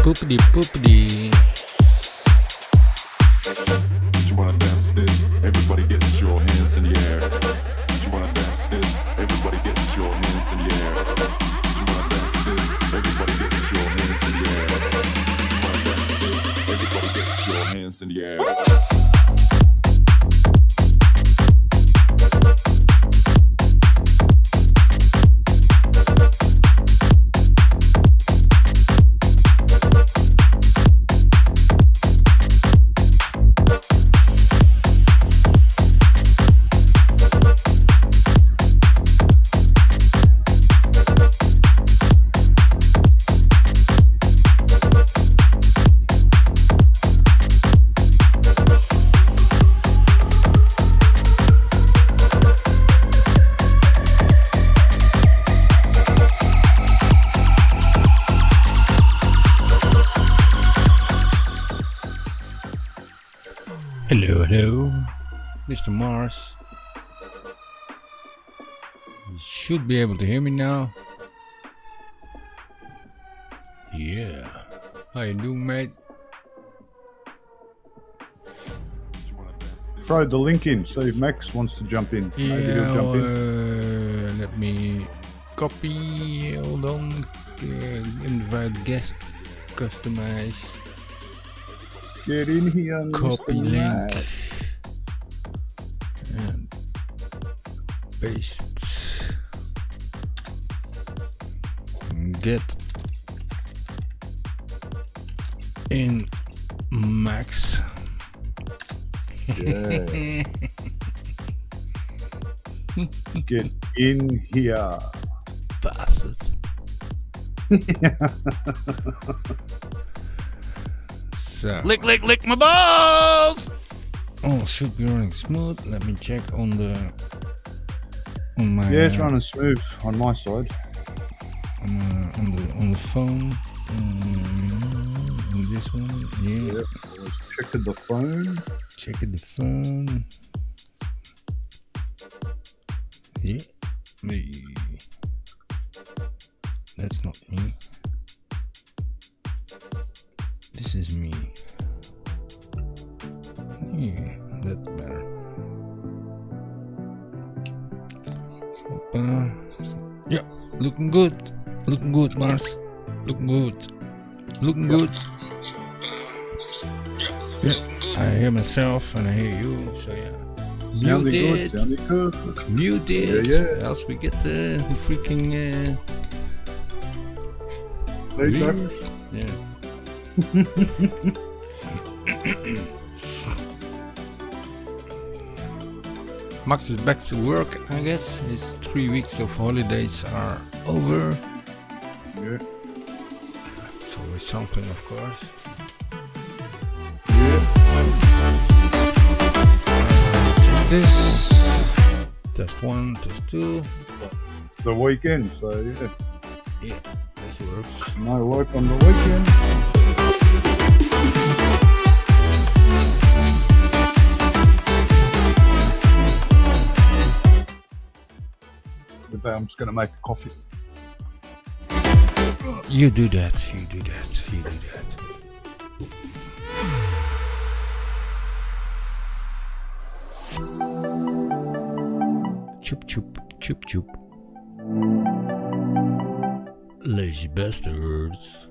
Poopity poopity. You wanna dance this? Everybody get your hands in the air. You wanna dance this? Everybody get your hands in the air. You wanna dance this? Everybody get your hands in the air. You wanna dance this? Everybody get your hands in the air. Hello, Mr. Mars. You should be able to hear me now. Yeah. How you doing, mate? Throw the link in, see if Max wants to jump in. Maybe he'll jump in. Let me copy. Hold on. Invite guest. Customize. Get in here, Copy Mr. link. Max. And paste. Get in Max. Yeah. Get in here. Bastard. So. Lick my balls! Oh, should be running smooth. Let me check on my Yeah, it's running smooth on my side. on the phone. On this one, yeah. Yep. Checking the phone. Checking the phone. Yeah, me. That's not me. This is me. Yeah, that's better. Yeah, looking good. Looking good, Mars. Looking good. Looking good. Yeah, I hear myself and I hear you, so yeah. Muted. Sounding good. Muted. Yeah. Else we get the freaking Feedback. yeah. Max is back to work, I guess. His 3 weeks of holidays are over. Yeah. It's always something, of course. Check this. Test 1, test 2. The weekend, so yeah. Yeah, that's works. No work on the weekend. But I'm just going to make a coffee. You do that. You do that. You do that. Choop choop choop choop. Lazy bastards.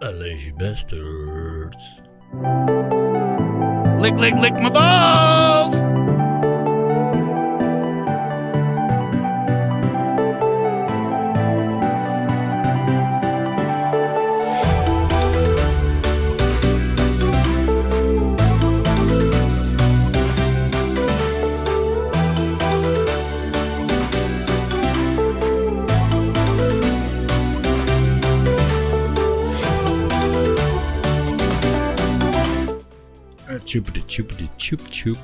Lazy bastards. Lick, lick, lick my balls! Choopity choopity choop choop.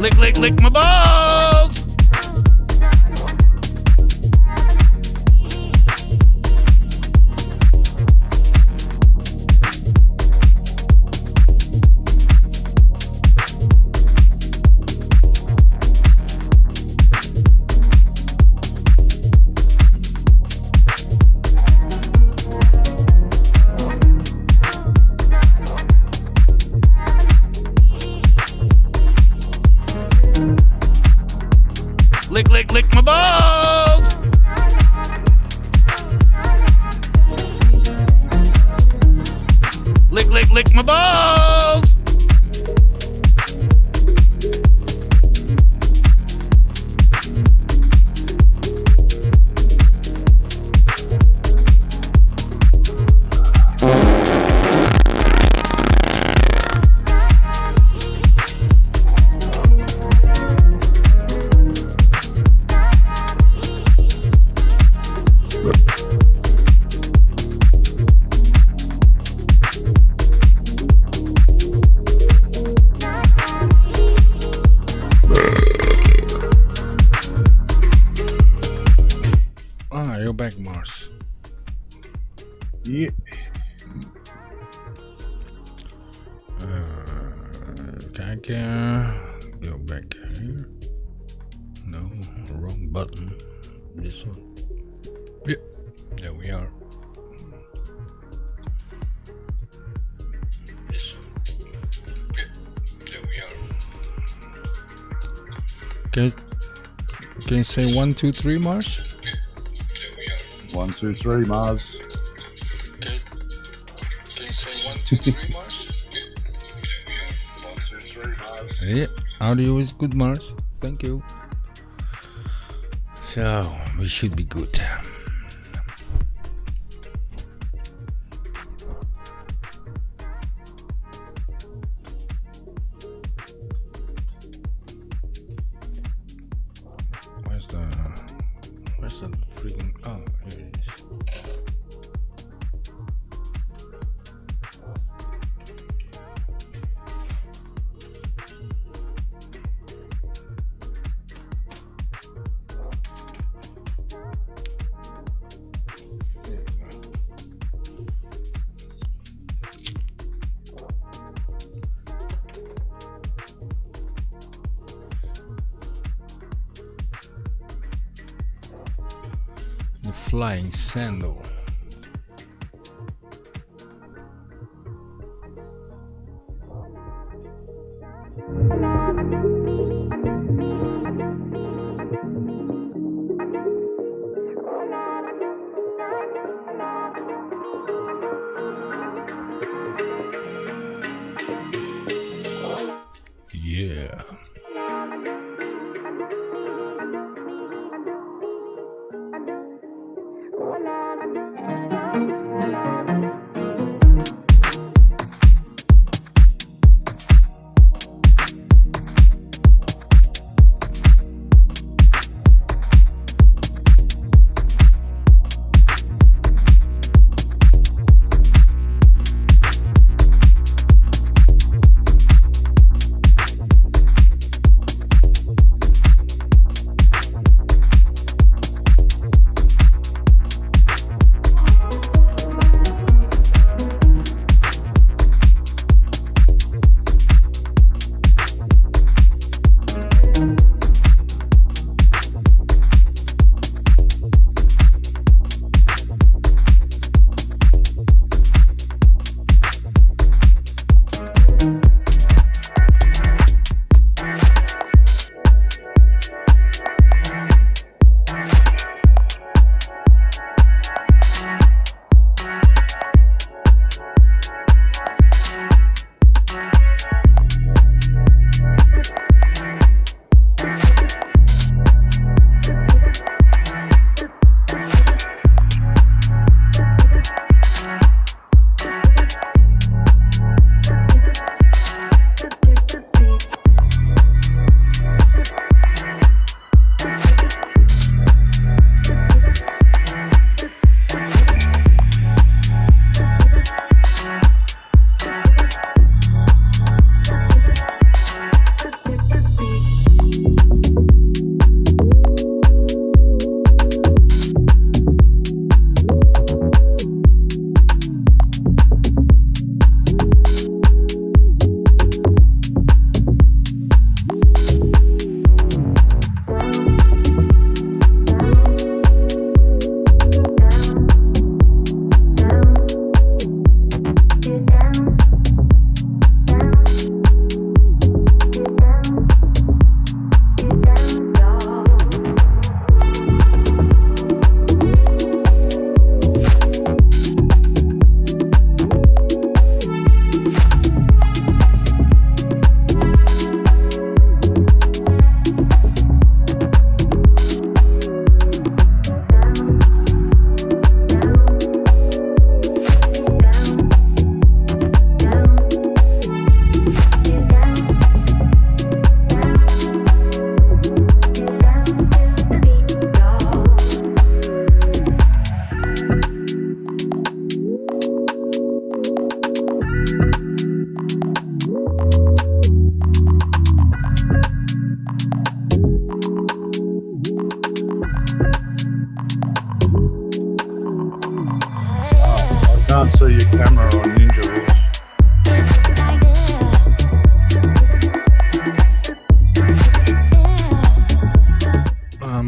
Lick, lick, lick my balls! Lick, lick, lick my balls! Lick, lick, lick my balls! You're back, Mars. Yeah. Kijk, go back here. No, wrong button. This one. Yeah, there we are. This one. Yeah, there we are. Can you say 1, 2, 3, Mars? There we are. 1, 2, 3, Mars. Can you say 1, 2, 3, Mars? There we are. 1, 2, 3, Mars. Yeah, audio is good, Mars. Thank you. So, we should be good. Where's the freaking... Oh, here it is. The flying sandal. Yeah.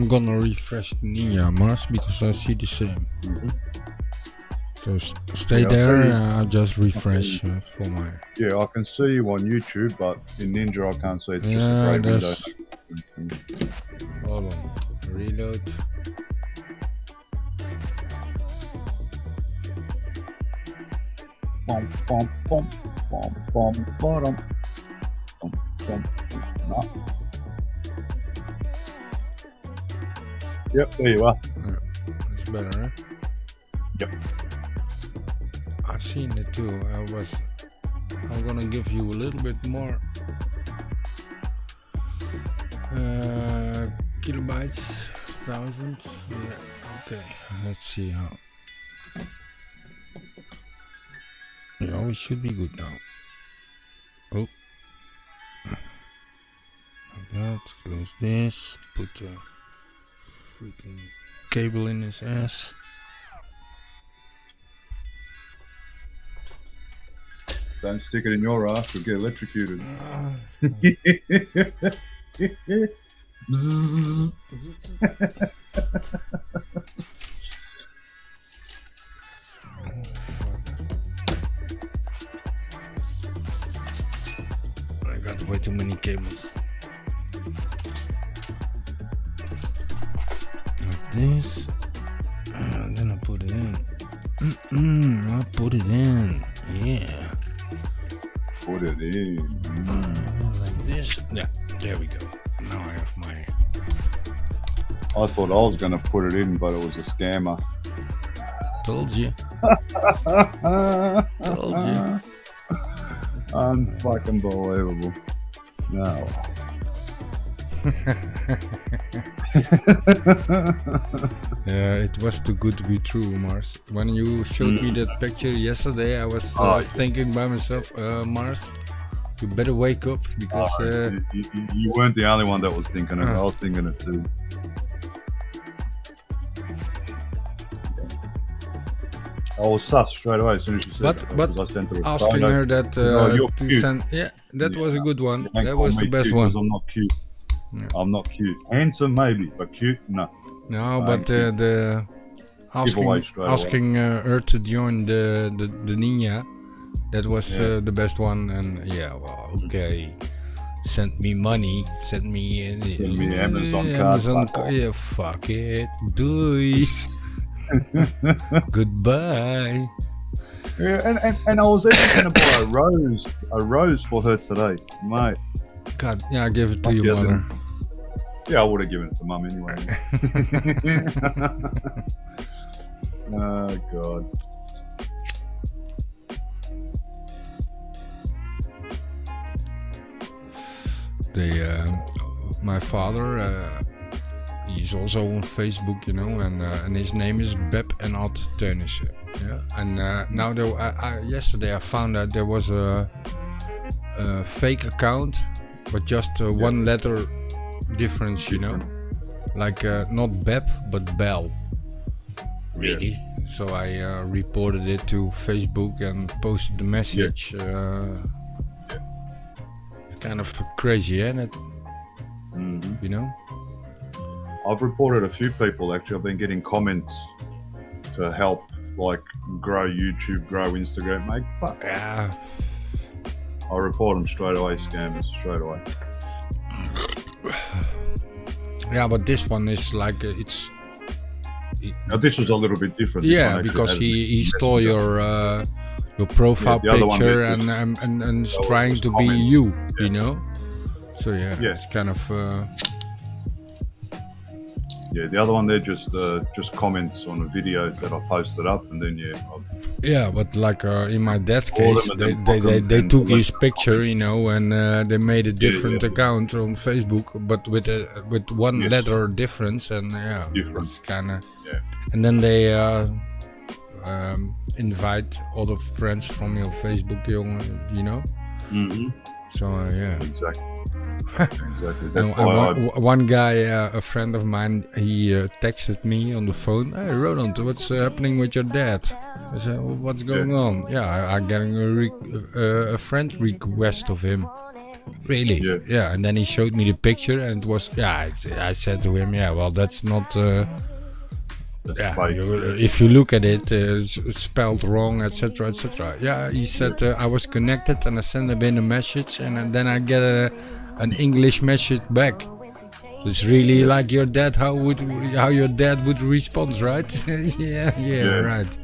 I'm gonna refresh the Ninja, Mars, because I see the same. So stay Yeah, I'll there, see you. I'll just refresh for my... Yeah, I can see you on YouTube, but in Ninja I can't see. It's just a Yeah, grey window. that's... Hold on. Reload. Bom, bom, bom, bom, bom, bom, bom, bom. No. Yep, there you are. Yeah, that's better, huh? Yep. I seen it too. I'm gonna give you a little bit more kilobytes, thousands. Yeah, okay. Let's see how. Yeah, we should be good now. Oh, let's close this. Put the freaking cable in his ass. Don't stick it in your ass, you'll get electrocuted. Bzzz. I got way too many cables. Like this. And then I put it in. I put it in. Yeah. Put it in. Like this. Yeah, there we go. Now I have my... I thought I was going to put it in, but it was a scammer. Told you. Told you. Unfucking believable. No. Yeah, it was too good to be true, Mars. When you showed me that picture yesterday, I was thinking by myself, Mars, you better wake up, because... you weren't the only one that was thinking it. I was thinking it too. I was sus straight away as soon as you said that. But I sent her a asking photo. her that you're to cute. send... Yeah, that was a good one. You don't That call was me the best cute one. 'cause I'm not cute. Yeah. I'm not cute. Handsome maybe, but cute, no. No, but the asking her to join the Ninja, that was the best one. And yeah, well, okay, send me money, send me Amazon card. Yeah, fuck it, doei. Goodbye. Yeah, and I was even going to buy a rose for her today, mate. God, yeah, I give it to your mother. Yeah, I would have given it to mum anyway. Oh God. My father, he's also on Facebook, you know, and his name is Rooland Theunissen. Yeah, and now yesterday I found out there was a fake account, but just one letter difference, you know, like not Bep but Bell. Really? Yeah. So I reported it to Facebook and posted the message. It's kind of crazy, isn't it? You know? I've reported a few people actually. I've been getting comments to help, like, grow YouTube, grow Instagram. Mate, fuck. Yeah. I report them straight away, scammers, straight away. Yeah, but this one is like Now this was a little bit different. Yeah, because he stole your profile picture and is trying to be you, you know. So yeah, it's kind of. Yeah, the other one there just comments on a video that I posted up, and then yeah, but like in my dad's case, they took his picture, you know, and they made a different account on Facebook, but with one letter difference, and it's kind of. Yeah. And then they invite other friends from your Facebook, you know. So yeah. Exactly. One guy, a friend of mine, he texted me on the phone. Hey Rooland, what's happening with your dad? I said, well, what's going on? Yeah, I'm getting a friend request of him. Really? Yeah. Yeah. And then he showed me the picture, and it was I said to him, yeah, well, that's not. That's Yeah, fake. if you look at it, it's spelled wrong, etc., etc. Yeah, he said I was connected, and I sent him in a message, and then I get an English message back. It's really like your dad. How your dad would respond, right? yeah, right.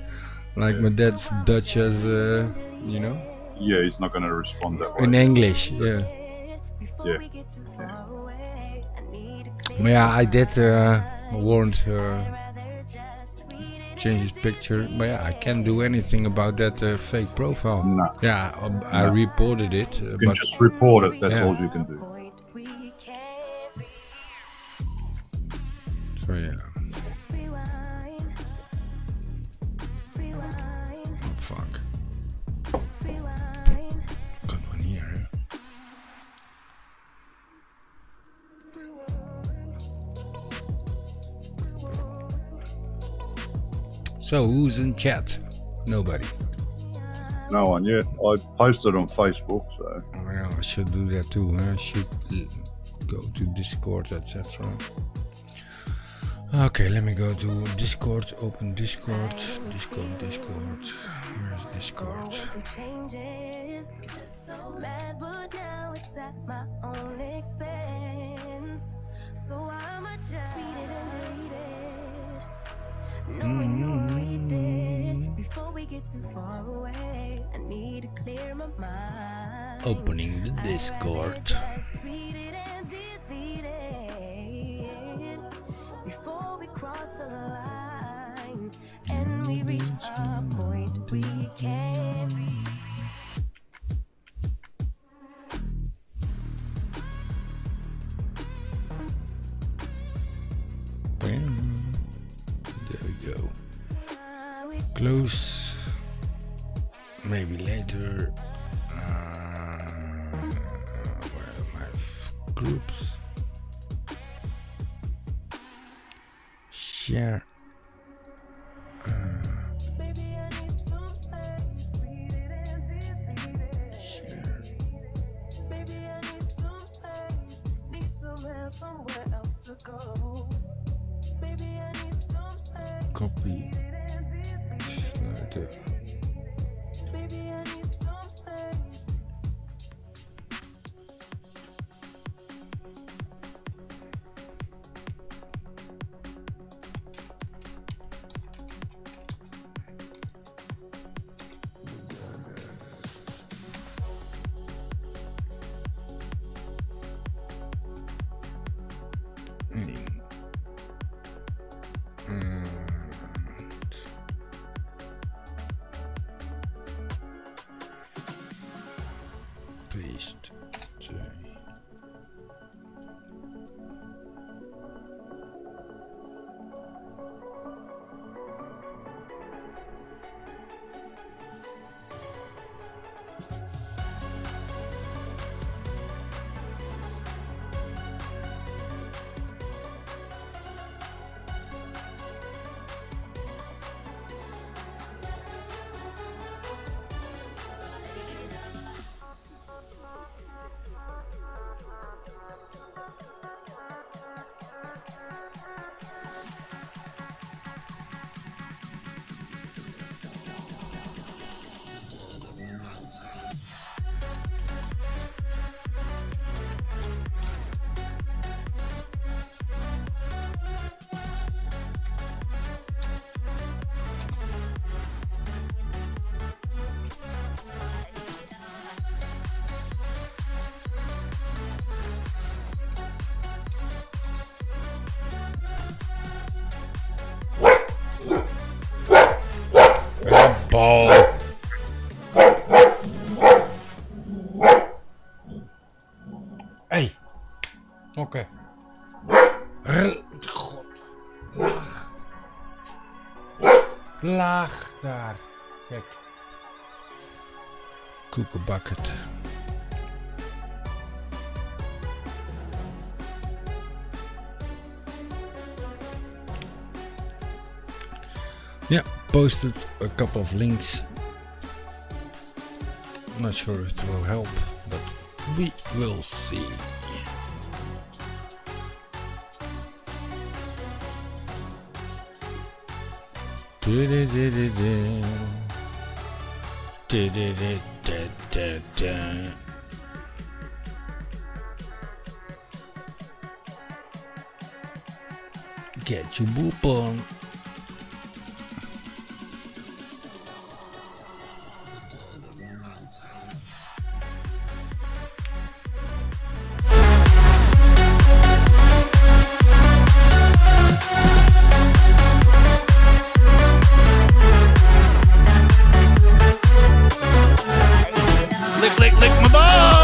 Like my dad's Dutch as you know. Yeah, he's not going to respond that way. In English, yeah. Yeah. But yeah, I did warned change his picture, but yeah, I can't do anything about that fake profile. No. Yeah, I reported it, You can but just report it. That's Yeah. all you can do. so yeah. Oh fuck. Got one here. Huh? So who's in chat? Nobody. No one yet. I posted on Facebook, so Well, I should do that too. Huh? I should go to Discord, etc. Okay, let me go to Discord. Open Discord. Discord. Where's Discord? Opening the Discord. Before we cross the line and we reach a point we can't reach. There we go. Close. Maybe later. Where are my groups? Share. Copy. Slider. Paste. Ball. Hey. Oké. God. Laag. Laag daar. Kijk. Koekenbucket. Yeah, posted a couple of links. Not sure if it will help, but We will see. Get your boop on. Lick, lick, lick my balls.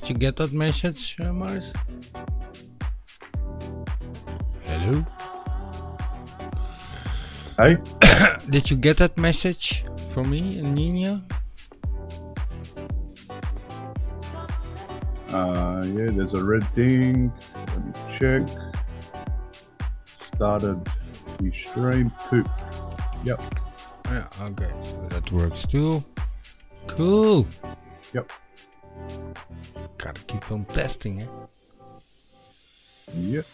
Did you get that message, Mars? Hello? Hey? Did you get that message from me and Ninja? Yeah, there's a red thing. Let me check. Started the stream. Poop. Yep. Yeah, okay, so that works too. Cool. Yep. Gotta keep on testing, eh? Yep.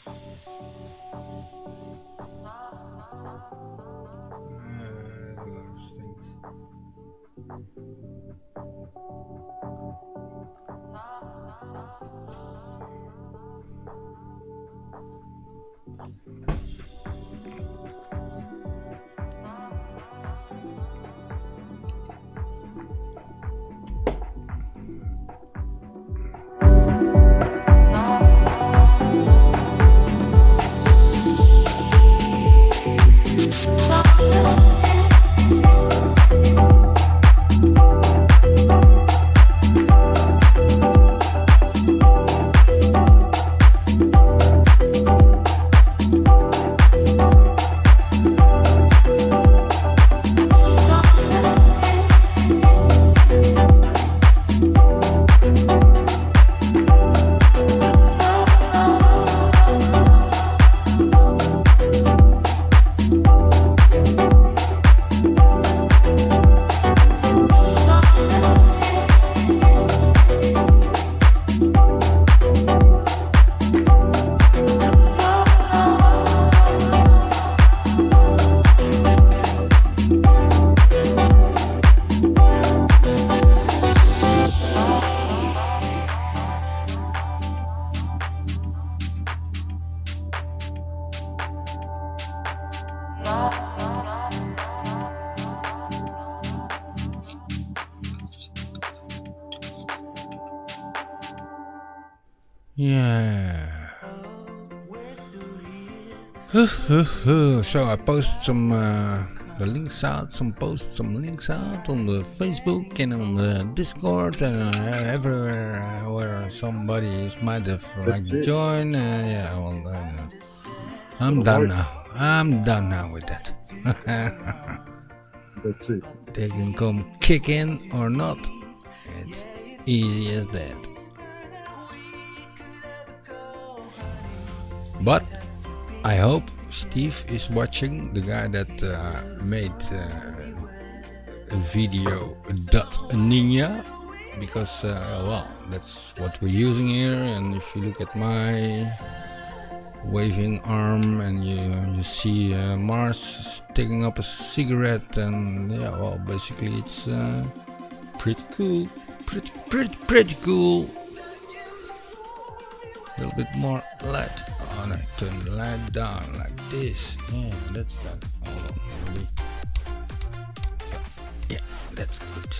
Yeah. So I post some the links out, some links out on the Facebook and on the Discord and everywhere where somebody might have like to join. Yeah, well, I'm done now. I'm done now with that. That's it. They can come kick in or not. It's easy as that. But I hope Steve is watching, the guy that made vdo.ninja, because well, that's what we're using here. And if you look at my waving arm and you see Mars taking up a cigarette, and yeah, well, basically it's pretty cool, pretty cool. A little bit more light on. I turn the light down like this. Yeah, that's better. Hold on, maybe. Yeah, that's good.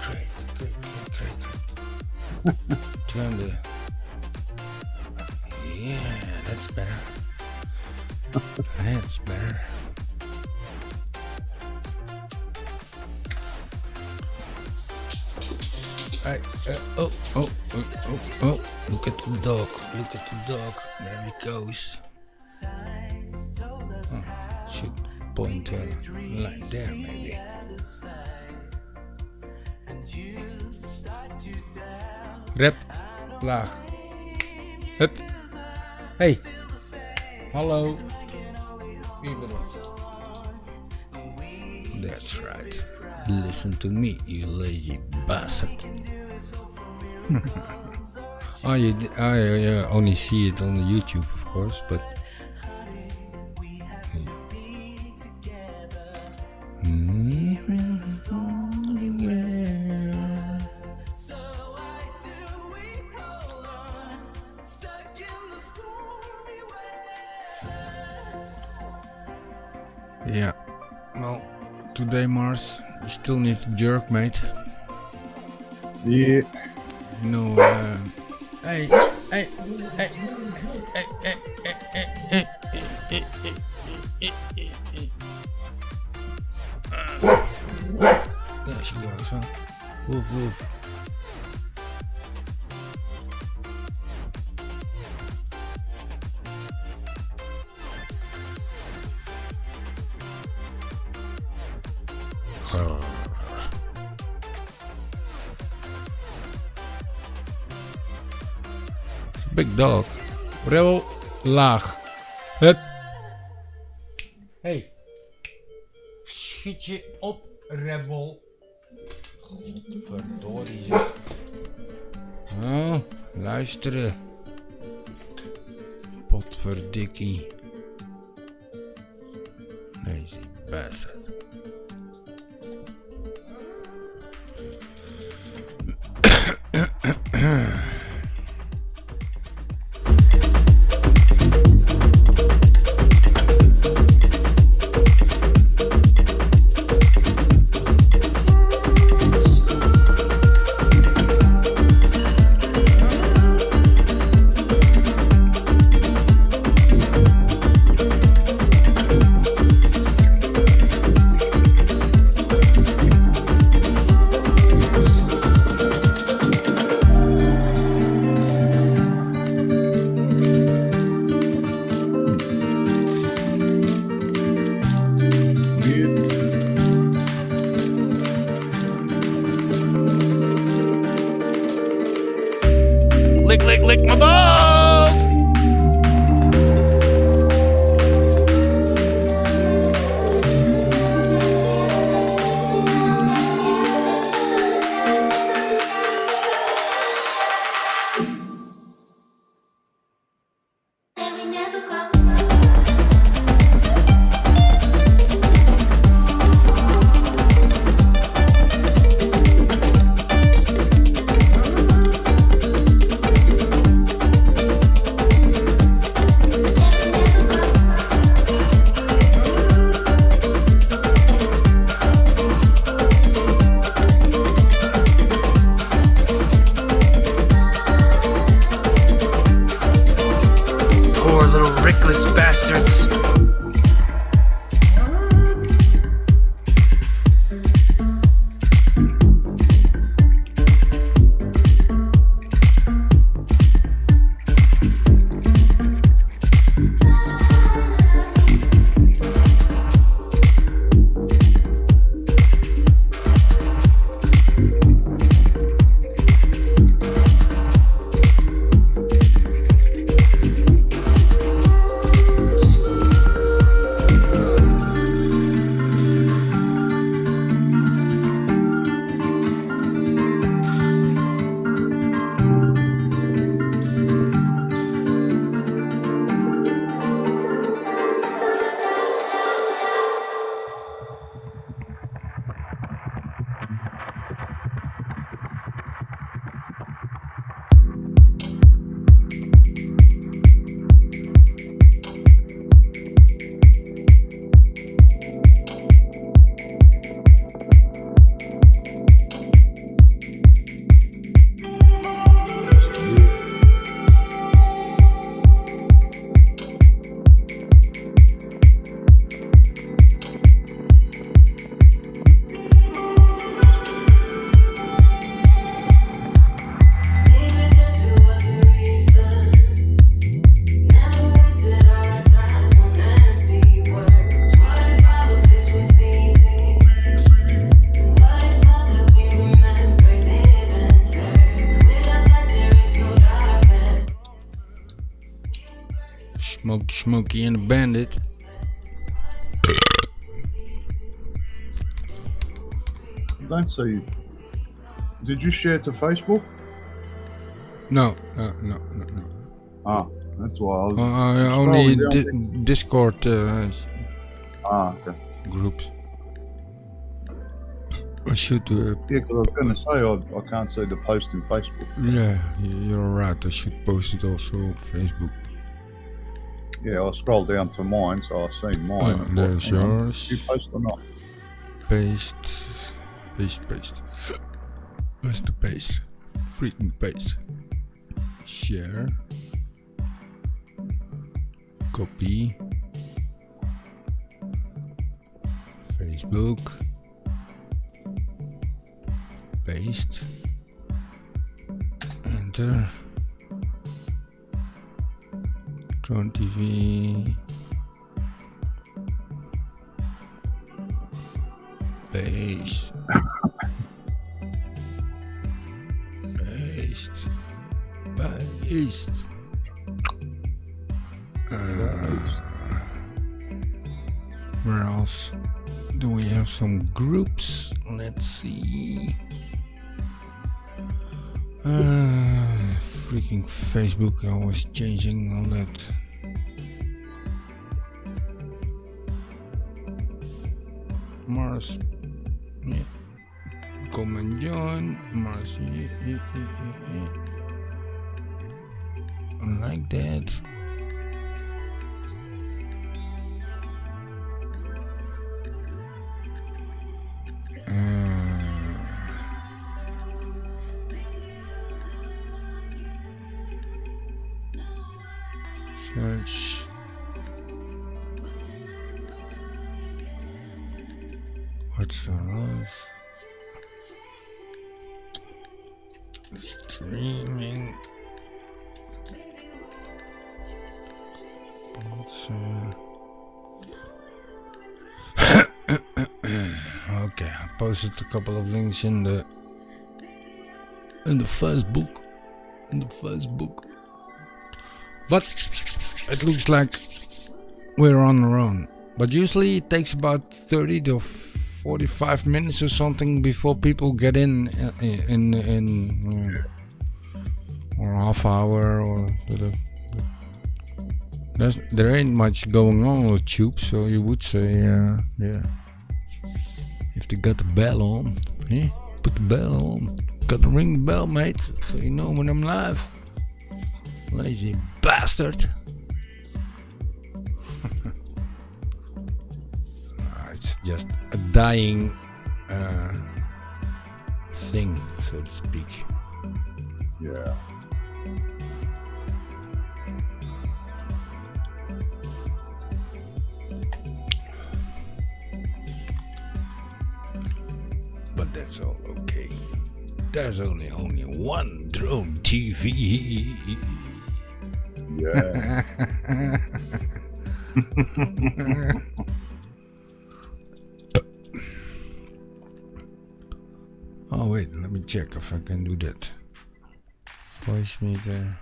Great. Turn the. Yeah, that's better. That's better. Hey, oh, look at the dog, there he goes. Should point like there maybe. Rep, laag. Hup. Hey, hallo. Wie bedoelt? That's right. Listen to me, you lazy bastard. Oh, you only see it on the YouTube, of course, but yeah. Well, today, Mars, you still need to jerk, mate. Yeah. You know, hey. There she goes, huh? Woof, woof. Big dog. Rebel, laag. Hup. Hey. Schiet je op, Rebel. Godverdorie zeg. Oh, luisteren. Potverdikkie. Lazy bastard. Lick my balls! Poor little reckless bastards. Smokey and the Bandit. Don't see. Did you share to Facebook? No. Ah, that's why I was. Only scrolling down Discord okay. groups. I should. Yeah, because I was going to say I can't see the post in Facebook. Yeah, you're right. I should post it also on Facebook. Yeah, I scrolled down to mine, so I seen mine. Oh, there's Hang on, yours. did you post or not? Paste. Where's the paste? Freaking paste. Share. Copy. Facebook. Paste. Enter. Tron TV. Paste. Paste. Where else do we have some groups? Let's see. Freaking Facebook, always changing all that. Mars, yeah. Come and join. Mars, yeah. Like that. Search. What's else? Streaming. What's okay, I posted a couple of links in the Facebook. But it looks like we're on our own. But usually it takes about 30 to 45 minutes or something before people get in or half hour or there ain't much going on with Tube, so you would say yeah, if they got the bell on, put the bell on, gotta ring the bell, mate, so you know when I'm live. Lazy bastard. It's just a dying thing, so to speak. Yeah. But that's all okay. There's only one drone TV. Yeah. Oh wait, let me check if I can do that. Voice meter.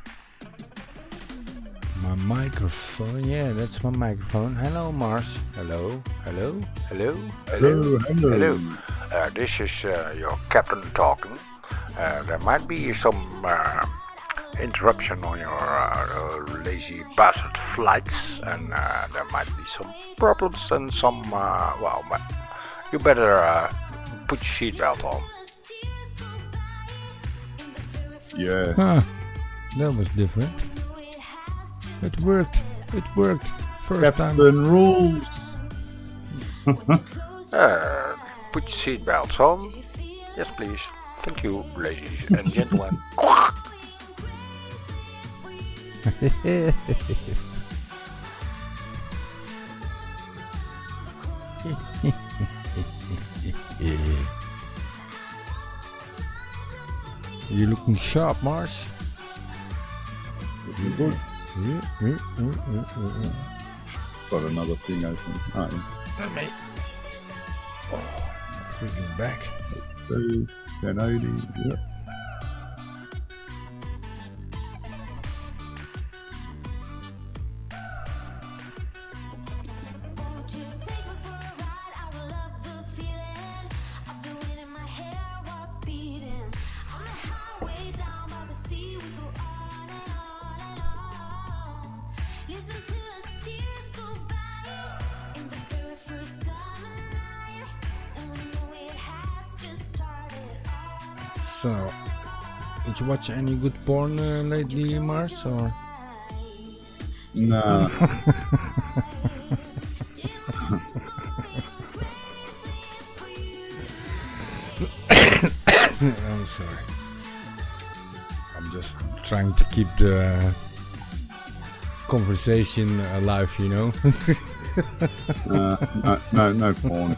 My microphone, yeah, that's my microphone. Hello, Mars. Hello. This is your captain talking. There might be some interruption on your lazy bastard flights, and there might be some problems and some, but you better put your seatbelt on. Yeah. Huh, that was different. It worked. First time. Captain rules. Put your seatbelts on. Yes, please. Thank you, ladies and gentlemen. You're looking sharp, Mars. Looking good. Got another thing open. Mate. Oh, my freaking back. 1080. Yep. So, did you watch any good porn lately, Mars? Or No. I'm sorry. I'm just trying to keep the conversation alive, you know. No porn.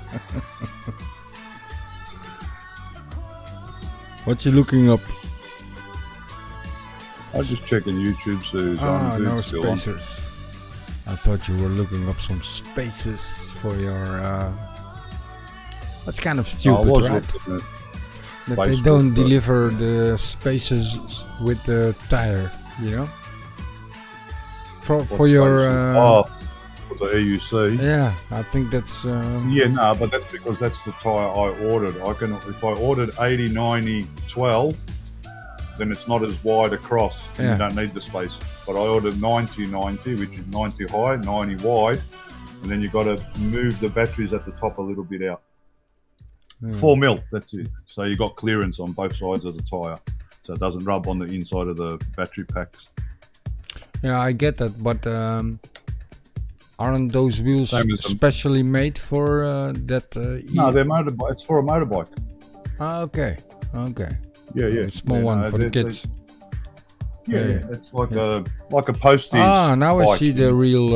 What you looking up? I was just checking YouTube, so No spacers. I thought you were looking up some spaces for your. That's kind of stupid, right? That they don't deliver the spaces with the tire, you know? for your for the EUC. yeah, I think that's Yeah, no, but that's because that's the tyre I ordered. If I ordered 80, 90, 12, then it's not as wide across. And Yeah. You don't need the space. But I ordered 90, 90, which is 90 high, 90 wide, and then you got to move the batteries at the top a little bit out. 4 mil, that's it. So you got clearance on both sides of the tyre, so it doesn't rub on the inside of the battery packs. yeah, I get that, but aren't those wheels Same as them. specially made for that? No, they're motorbike. It's for a motorbike. Okay, okay. Yeah, yeah. A small Yeah, one no, for the they're- kids. Yeah, Yeah. it's like a postage. Ah, now I bike. see the real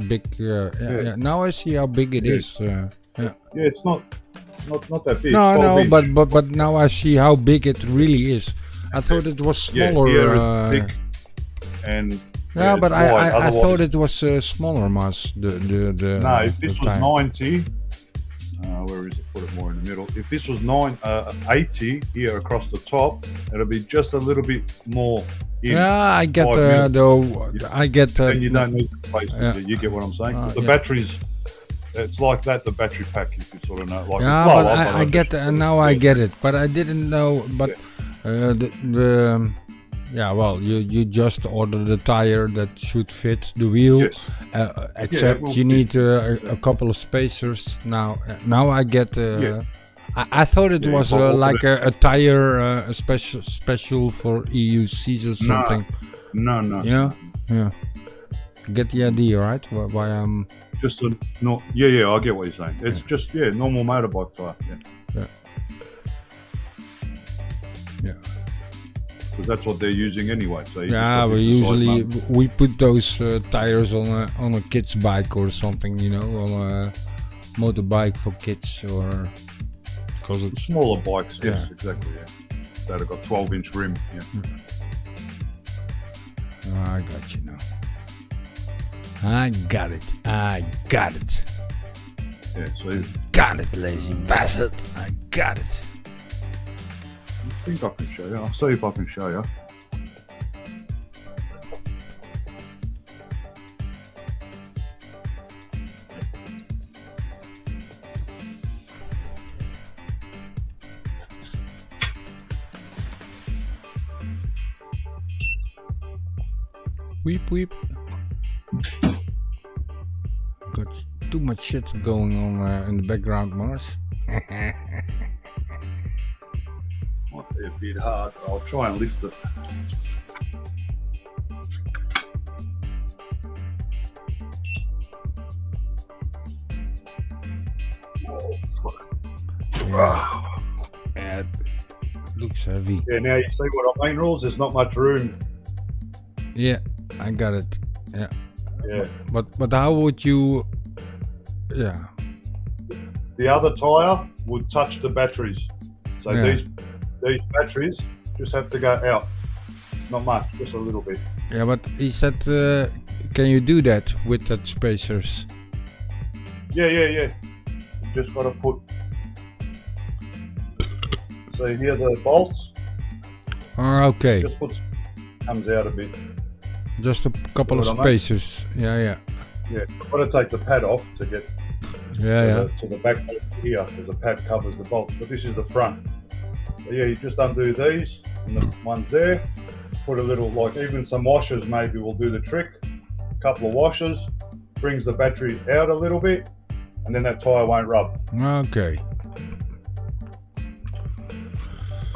big. Yeah, Yeah. yeah. Now I see how big it Yeah. is. Yeah. Yeah, it's not that big. No, 12 no, inch. but now I see how big it really is. I thought it was smaller. Yeah, here it's thick and yeah, but it's wide. I Otherwise- thought it was smaller, Mas. The No, if this the was tire. 90, where is it? Put it more in the middle. If this was 80 here across the top, it'll be just a little bit more in. Yeah, I get 5 mil. though. I get. Then you don't need the space. Yeah. You get what I'm saying? The yeah. batteries, it's like that. The battery pack, if you sort of know. Like Yeah, it's lower, but I get now I get it, but I didn't know. But the yeah, well, you just ordered a tire that should fit the wheel, Yes. except will you fit. need a couple of spacers. Now I get. Yeah. I thought it Yeah, was if I ordered like a tire, a special for EUCs or something. No. You know? Yeah. Get the idea, right? Why I'm. Just a no. Yeah. I get what you're saying. It's just normal motorbike tire. Yeah. Yeah. Because that's what they're using anyway. So you just Yeah, got we this beside usually mum. we put those tires on a kid's bike or something, you know, on a motorbike for kids, or because it's Smaller bikes. Yes, Yeah. exactly. Yeah. That have got 12-inch rim. Yeah. I got you now. I got it. Yeah. So you Got it, lazy bastard. I got it. think I can show you. I'll see if I can show you. Weep weep. Got too much shit going on in the background, Mars. Might be a bit hard. I'll try and lift it. Oh, fuck. Yeah, it looks heavy. Yeah, now you see what I mean, Rules? There's not much room. Yeah, I got it. Yeah. Yeah. But how would you? Yeah. The other tyre would touch the batteries. So Yeah. these batteries just have to go out. Not much, just a little bit. Yeah, but he said, can you do that with that spacers? Yeah. You just got to put. So here the bolts. Okay, Just put. Comes out a bit. just a couple of See what I mean? spacers. Yeah. Yeah. I've got to take the pad off to get Yeah. to the back here because the pad covers the bolts. But this is the front. So yeah, you just undo these and the ones there. Put a little, like even some washers maybe will do the trick. A couple of washers brings the battery out a little bit, and then that tyre won't rub. Okay.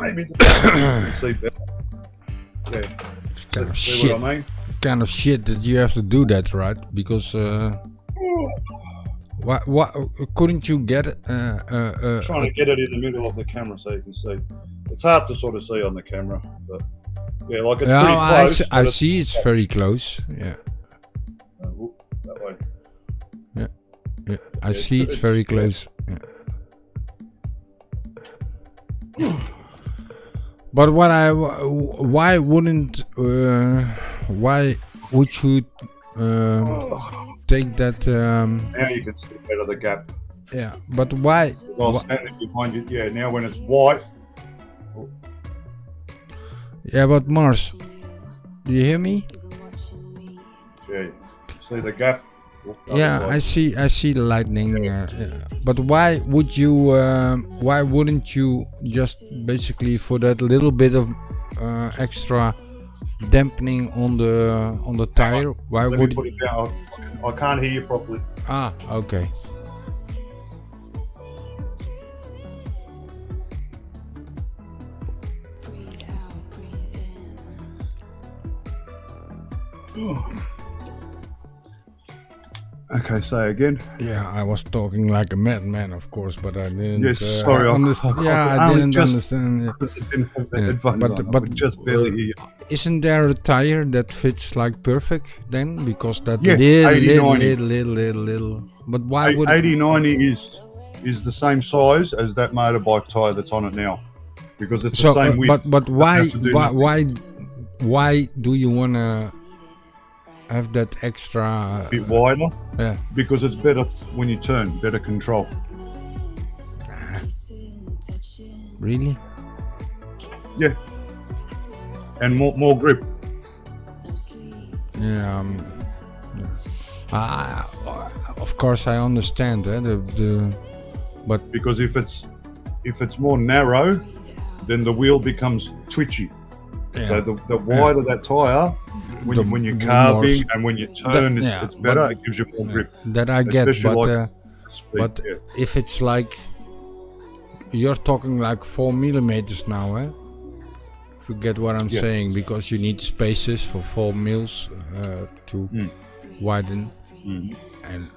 Maybe see better. Yeah, It's kind of see shit. what I mean? Kind of shit that you have to do that, right? Because what couldn't you get Trying to get it in the middle of the camera so you can see. It's hard to sort of see on the camera, but yeah, like it's yeah, pretty close. I but see it's very close. Yeah. Whoop, that way. Yeah, I it's see good. it's very close. Yeah. But why wouldn't why would you take that? Now you can see better the gap. Yeah, but why? Well, standing behind you. Yeah, now when it's white. Yeah, but Mars, do you hear me? Yeah. See the gap? Yeah, I see the lightning. Yeah. But why wouldn't you just basically for that little bit of extra dampening on the tire? Why Let me would? put it down. I can't hear you properly. Ah, okay. Okay, say again. Yeah, I was talking like a madman, of course, but I didn't. Yes, sorry. I didn't just- understand. Because it didn't have the Yeah, headphones but- on. I but, could just barely hear you. Isn't there a tire that fits like perfect then? Because that Yeah, 80-90. little. But why would? 80-90 is the same size as that motorbike tire that's on it now, because it's So, the same width. but why Doesn't have to do nothing. why do you wanna have that extra? A bit wider, Yeah. because it's better when you turn, better control. Really? Yeah, and more grip. Yeah. Of course, I understand but Because if it's more narrow, then the wheel becomes twitchy. yeah. So the wider that tire, when you're the carving more and when you turn, yeah, it's better. but- It gives you more grip. That I get, Especially but Speed, but yeah. if it's like you're talking like 4 millimeters now, eh? If you get what I'm Yeah. saying, because you need spaces for 4 mils to widen, and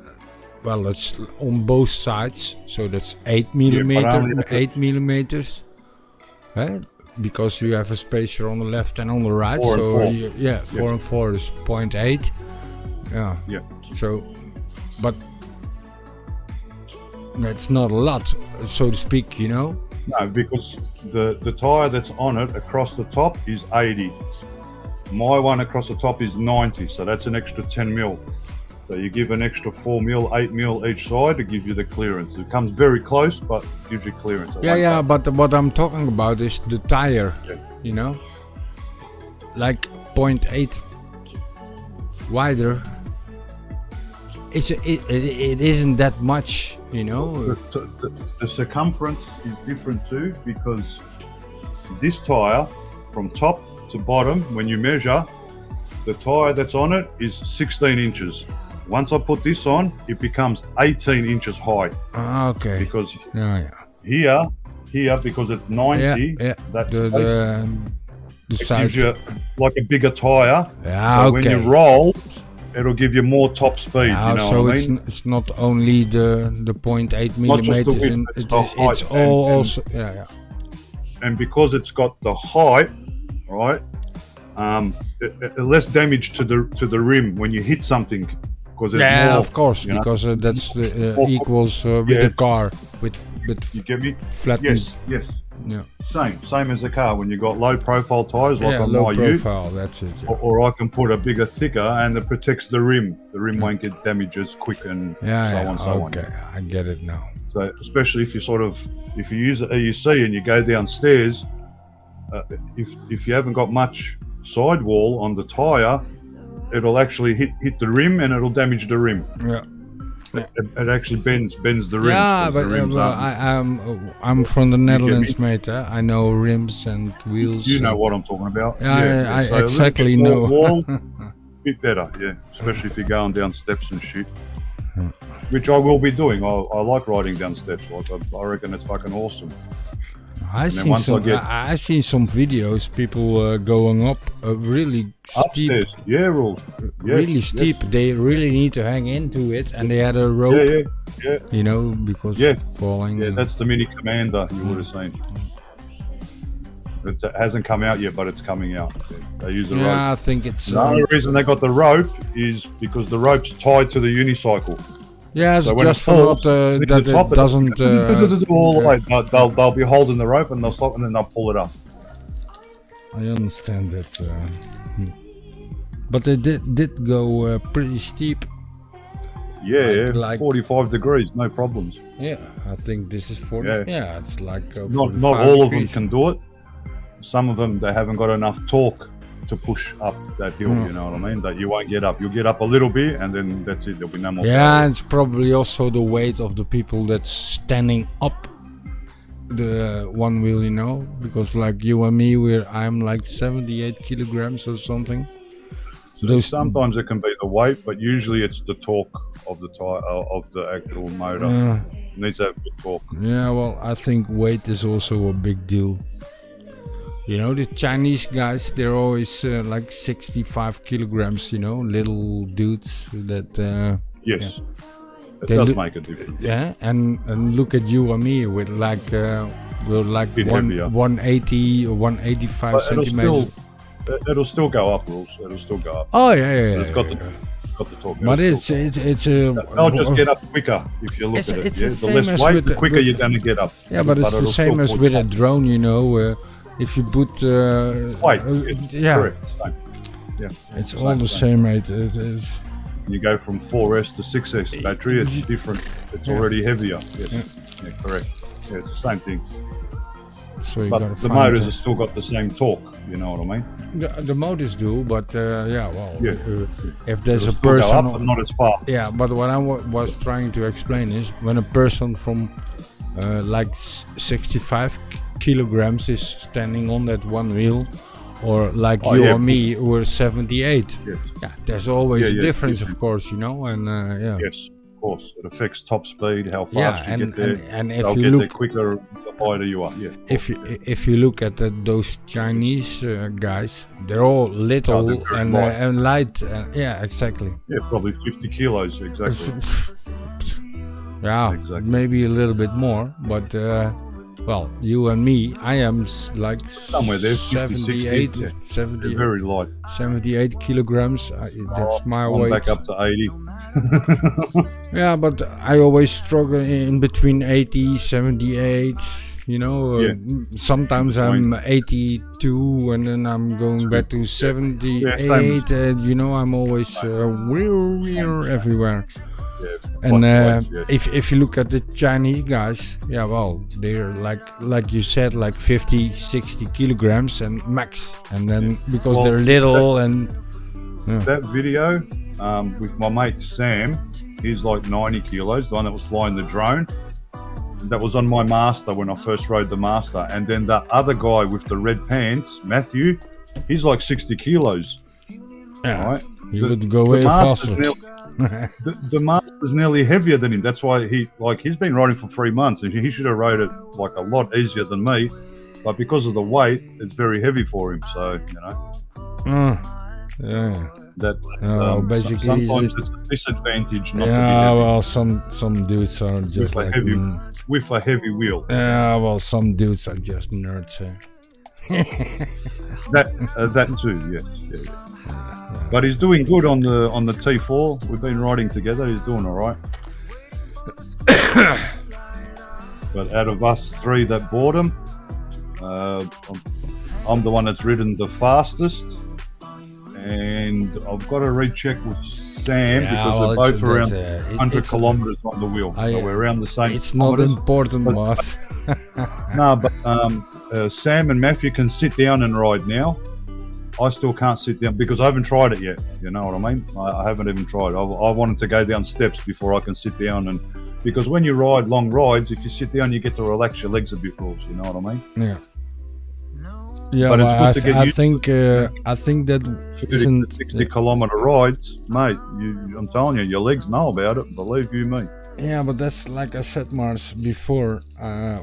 well, it's on both sides, so that's 8 only 8 millimeters, eh? Because you have a spacer on the left and on the right, 4 and so 4. 4 and 4 is 0.8. Yeah. Yeah. So, but that's not a lot, so to speak, you know. No, because the tire that's on it across the top is 80. My one across the top is 90, so that's an extra 10 mil. So you give an extra 4 mil, 8 mil each side to give you the clearance. It comes very close, but gives you clearance. It won't Yeah, cut. but what I'm talking about is the tire, Yeah. you know, like 0.8 wider. It isn't that much, you know. The circumference is different too, because this tire, from top to bottom, when you measure, the tire that's on it is 16 inches. Once I put this on, it becomes 18 inches high, Okay. because Yeah. here, because it's 90, Yeah. that The space, it side. gives you like a bigger tire. Yeah. So when Okay. you roll, it'll give you more top speed. Yeah, you know so what I mean? it's not only the 0.8 Not just the millimeters, width, in, it's the height it's and- all and- also yeah. And because it's got the height, right, less damage to the rim when you hit something, because it's Yeah, more, of course, you know? because that's More- equals with yeah. the car with You get me? flattened. Yes. Yeah, Same as the car. When you got low profile tires like yeah, on low my Ute, profile. That's it. Yeah, or I can put a bigger, thicker, and it protects the rim. The rim won't get damaged as quick and yeah, so on, so okay, I get it now. on. So especially if you use an EUC and you go downstairs, if you haven't got much sidewall on the tire, it'll actually hit the rim and it'll damage the rim. Yeah, It actually bends the rim. yeah, 'cause but the rims well, aren't- I'm from the me? Netherlands, mate. I know rims and wheels. you know and- what I'm talking about. Yeah, I So a little exactly bit more know. wall, bit better, yeah. Especially if you're going down steps and shit. Which I will be doing. I like riding down steps. Like I reckon it's fucking awesome. I seen some videos, people going up really steep, Upstairs, yeah, rules. Yes, really yes. steep. They really need to hang into it, and they had a rope, Yeah. you know, because Yeah. falling. Yeah, that's the Mini Commander you would have seen. It hasn't come out yet, but it's coming out. Yeah, they use the rope. Yeah, I think it's. The only reason they got the rope is because the rope's tied to the unicycle. Yeah, it's So when just it for falls, not see that the top it doesn't. all the way. They'll be holding the rope and they'll stop and then they'll pull it up. I understand that, but they did go pretty steep. Yeah, Like- 45 degrees, no problems. Yeah, I think this is 40. Yeah. Yeah, it's like Not 45 all of them degrees. can do it. Some of them, they haven't got enough torque to push up that hill. You know what I mean? That you won't get up. You'll get up a little bit, and then that's it. There'll be no more. Yeah, it's probably also the weight of the people that's standing up the one wheel, you know, because like you and me, I'm like 78 kilograms or something. So sometimes it can be the weight, but usually it's the torque of the tire of the actual motor. It needs to have good torque. Yeah, well, I think weight is also a big deal. You know, the Chinese guys, they're always like 65 kilograms, you know, little dudes that... Yes, yeah. It does make a difference. Yeah, and look at you and me with like, we're like 180 or 185 but centimeters. It'll still go up, Rules. It'll still go up. Oh, yeah. It's got the torque. But it's I'll just get up quicker if you look at it. The less weight, the quicker you're going to get up. Yeah, but it's the same as with a drone, you know. If you put weight, yeah, correct. Same. Yeah, it's all the same, mate. It is. You go from 4S to 6S battery, it's different. It's already heavier. Yes. Yeah, correct. Yeah, it's the same thing. So but the motors have still got the same torque. You know what I mean? The motors do, but if there's a Go person, up, but not as far. Yeah, but what I was trying to explain is when a person from like 65 kilograms is standing on that one wheel, or like you or me, who are 78. Yes. Yeah, there's always a difference, of course, you know, and Yes, of course, it affects top speed, how fast you get there. And if They'll you get look there quicker, the lighter you are. Yeah. If you look at those Chinese guys, they're all little and light. Yeah, exactly. Yeah, probably 50 kilos, exactly. Yeah, exactly. Maybe a little bit more, but well, you and me, I am like somewhere there, 78, 60, 70, very light. 78 kilograms. That's my weight. Back up to 80. Yeah, but I always struggle in between 80, 78. You know, sometimes I'm 82 and then I'm going back to 78. You know, I'm always everywhere. And if you look at the Chinese guys, yeah, well, they're like you said, like 50, 60 kilograms and max. And then because they're little that video with my mate Sam, he's like 90 kilos, the one that was flying the drone. That was on my Master when I first rode the Master. And then the other guy with the red pants, Matthew, he's like 60 kilos. Yeah, right? You would go way faster. The Master's nearly heavier than him. That's why he's been riding for 3 months and he should have rode it like a lot easier than me. But because of the weight, it's very heavy for him. So, you know. Yeah. That basically sometimes it's a disadvantage not to be yeah, heavy. well, some dudes are just with like with a heavy wheel. Yeah, well, some dudes are just nerds. That too, yes. Yeah. But he's doing good on the T4. We've been riding together. He's doing all right. But out of us three that bought him, I'm the one that's ridden the fastest. And I've got to recheck with Sam because we're both around 100 kilometers on the wheel. So we're around the same. It's not important, Mars. No, but Sam and Matthew can sit down and ride now. I still can't sit down because I haven't tried it yet. You know what I mean? I haven't even tried. I wanted to go down steps before I can sit down, and because when you ride long rides, if you sit down, you get to relax your legs a bit, Rules. You know what I mean? Yeah. Yeah, but well, it's good to get I think that 60-kilometer rides, mate. I'm telling you, your legs know about it. Believe you me. Yeah, but that's like I said, Mars, before.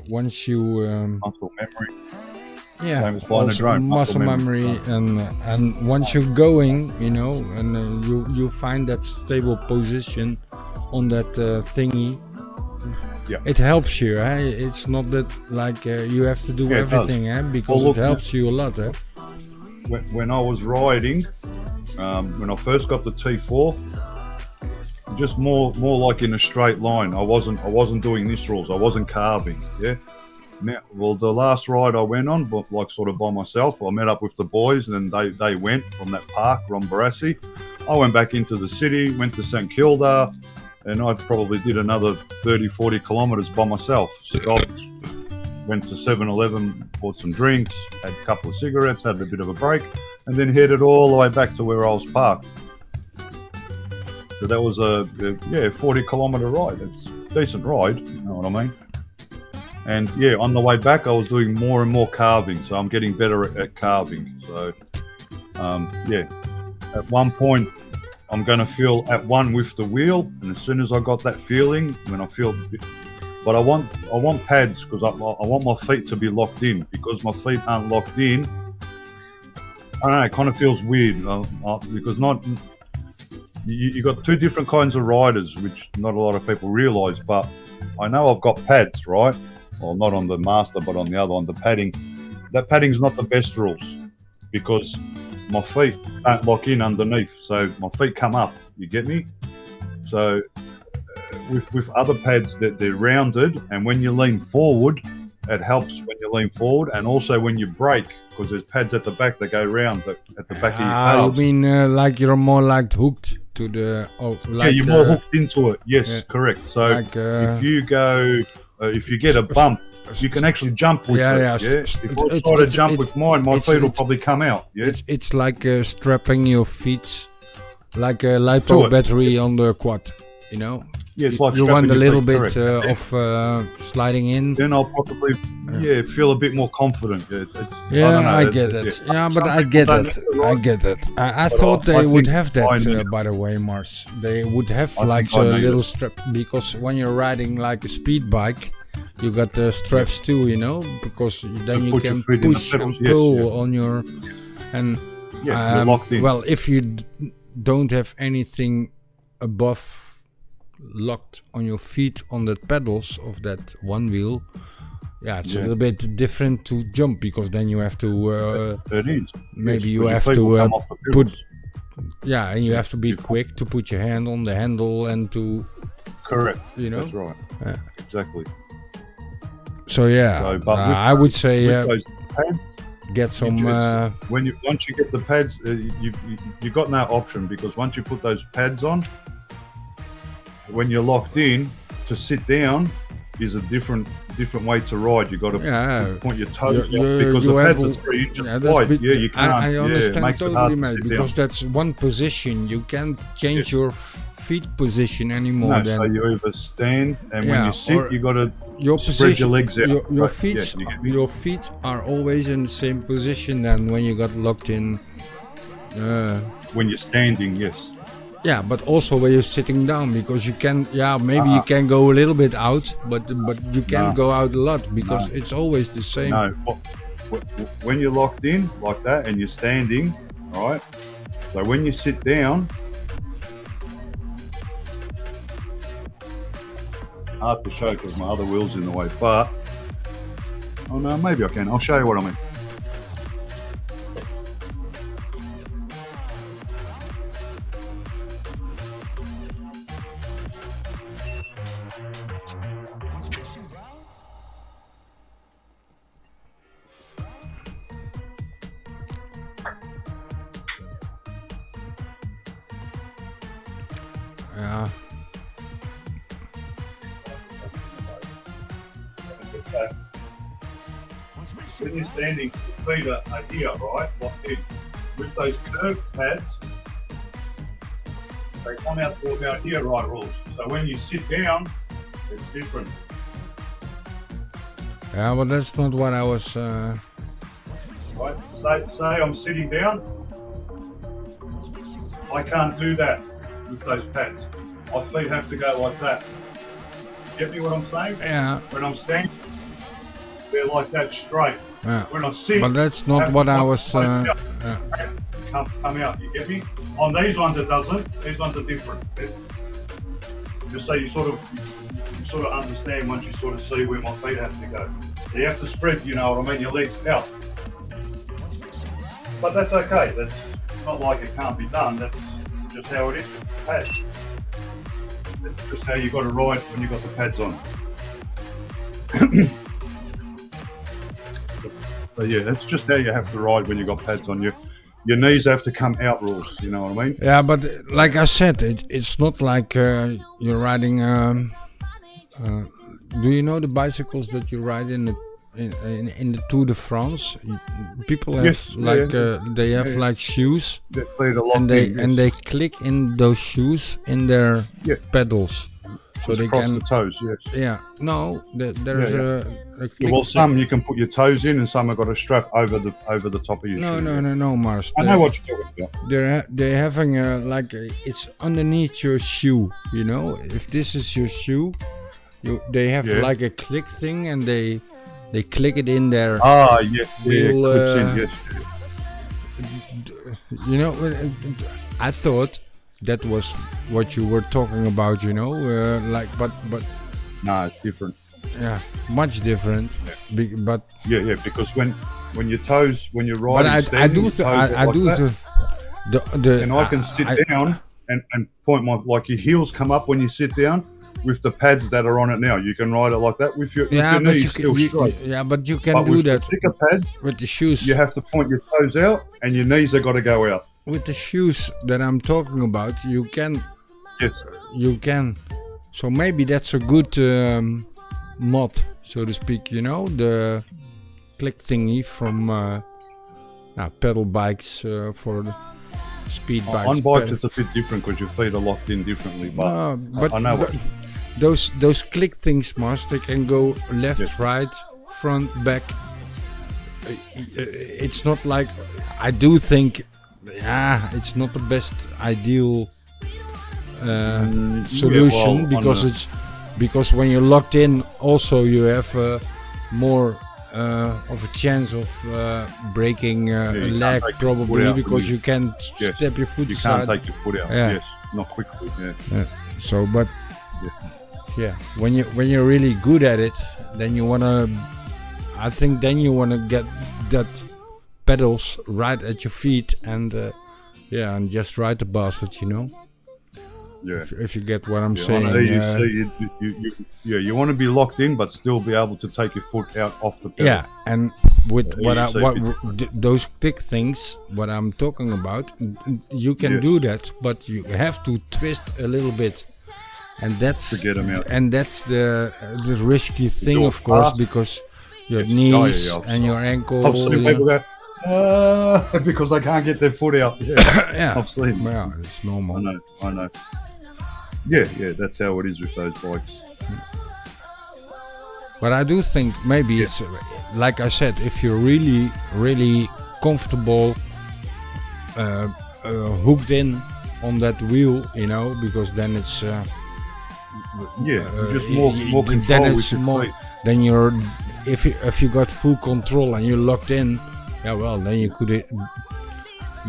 Once you muscle memory. Yeah, also muscle memory, and once you're going, you know, and you find that stable position on that thingy. Yeah. It helps you. It's not that like you have to do everything, because it helps you a lot. When I was riding, when I first got the T4, just more like in a straight line. I wasn't doing this, Rules. I wasn't carving. Yeah. Now, well, the last ride I went on, but like sort of by myself, I met up with the boys, and then they went from that park, Rombarassi. I went back into the city, went to St Kilda, and I probably did another 30, 40 kilometres by myself. Stopped, went to 7-Eleven, bought some drinks, had a couple of cigarettes, had a bit of a break, and then headed all the way back to where I was parked. So that was a 40-kilometer ride. It's a decent ride, you know what I mean? And yeah, on the way back, I was doing more and more carving, so I'm getting better at carving. So at one point, I'm going to feel at one with the wheel, and as soon as I got that feeling, when I feel, but I want pads because I want my feet to be locked in. Because my feet aren't locked in, I don't know. It kind of feels weird because you got two different kinds of riders, which not a lot of people realise. But I know I've got pads, right? Well, not on the master, but on the other, on the padding. That padding's not the best rules because my feet don't lock in underneath, so my feet come up. You get me? So with other pads, that they're rounded, and when you lean forward, it helps when you lean forward, and also when you brake, because there's pads at the back that go round at the back of your calves. You mean like you're more like hooked to the? You're more hooked into it. Yes, correct. So like, if you go. If you get a bump, you can actually jump with it. Yeah. If I try to jump with mine, my feet will probably come out. Yeah. It's like strapping your feet like a LiPo battery on the quad. You know. Yeah, it's like you want a little bit of sliding in. Then I'll probably feel a bit more confident. I get it. Yeah, but I get it. I get it. I thought they would have that, by the way, Mars. They would have like a little strap, because when you're riding like a speed bike, you got the straps too, you know, because then you can push and pull on your... And you're locked in. Well, if you don't have anything above locked on your feet on the pedals of that one wheel, it's a little bit different to jump, because then you have to maybe you have to put and you have to be quick to put your hand on the handle and to you know, that's right. Exactly. So I would say get some once you get the pads, you got no option, because once you put those pads on, when you're locked in, to sit down is a different way to ride. You got to point your toes off, because the pads are 3 inches wide. You can't. I understand totally, mate, because that's one position. You can't change your feet position anymore. So you either stand, and when you sit, you got to spread your legs out. Your feet are always in the same position than when you got locked in. When you're standing, yes. Yeah, but also when you're sitting down, because you can, maybe you can go a little bit out, but you can't go out a lot, because it's always the same. No, when you're locked in like that and you're standing, right? So when you sit down, hard to show because my other wheel's in the way, but maybe I can. I'll show you what I mean. Yeah. When you're standing, your feet are here, right? Locked in. With those curved pads, they come out to about here, right, rules. So when you sit down, it's different. Yeah, but that's not what I was... Right, say I'm sitting down. I can't do that with those pads. My feet have to go like that. Get me what I'm saying? Yeah. When I'm standing, they're like that straight. Yeah. When I sit, but that's not what I was... come out, you get me? On these ones it doesn't. These ones are different. Just so you sort of understand once you sort of see where my feet have to go. So you have to spread, you know what I mean, your legs out. But that's okay. That's not like it can't be done. That's just how it is with the pads. That's just how you got to ride when you got the pads on. So yeah, that's just how you have to ride when you got pads on. Your knees have to come out, rules. You know what I mean? Yeah, but like I said, it's not like you're riding. Do you know the bicycles that you ride in in the Tour de France, people have Yes, they have like shoes, Their feet are locked and they in, and they click in those shoes in their pedals, so they across can. the toes. Yes. Yeah, no, there's a click. Well, some you can put your toes in, and some have got a strap over the top of your shoe. No, Mars. I know what you're talking about. They're having it's underneath your shoe. You know, if this is your shoe, they have like a click thing, and they click it in there. Ah, yes, Little, clips in, yes. You know, I thought that was what you were talking about. You know, but No, it's different. yeah, much different. But Yeah, because when your toes, when you're but riding, I do and I can sit down and point my, like your heels come up when you sit down with the pads that are on it now. You can ride it like that with your knees still straight. Yeah, but you can But do with that the thicker pads, with the shoes. you have to point your toes out and your knees have got to go out. With the shoes that I'm talking about, you can. Yes. You can. So maybe that's a good mod, so to speak. You know, the click thingy from pedal bikes for the speed bikes. On bikes, it's a bit different because your feet are locked in differently. But I know what. Those click things, Mars, they can go left, right, front, back. It's not like I do think. Yeah, it's not the best ideal solution because when you're locked in, also you have more of a chance of breaking a leg probably because you can step your foot aside. You can't take your foot out. Yeah. Yes, not quickly. Yeah. So, but when you're really good at it, then you wanna. I think then you wanna get that pedals right at your feet and and just ride the bastard, you know. Yeah. If you get what I'm saying. You want to be locked in, but still be able to take your foot out off the pedal. Yeah, and with those click things, what I'm talking about, you can do that, but you have to twist a little bit, and that's to get them out. And that's the risky thing, of course, because your knees and your ankle. I've seen people go because they can't get their foot out. Yeah, yeah. I've seen. Well, it's normal. I know. Yeah, that's how it is with those bikes. But I do think maybe it's like I said, if you're really, really comfortable, hooked in on that wheel, you know, because then it's just more control. Then it's with more. feet. Then you're if you got full control and you're locked in, then you could.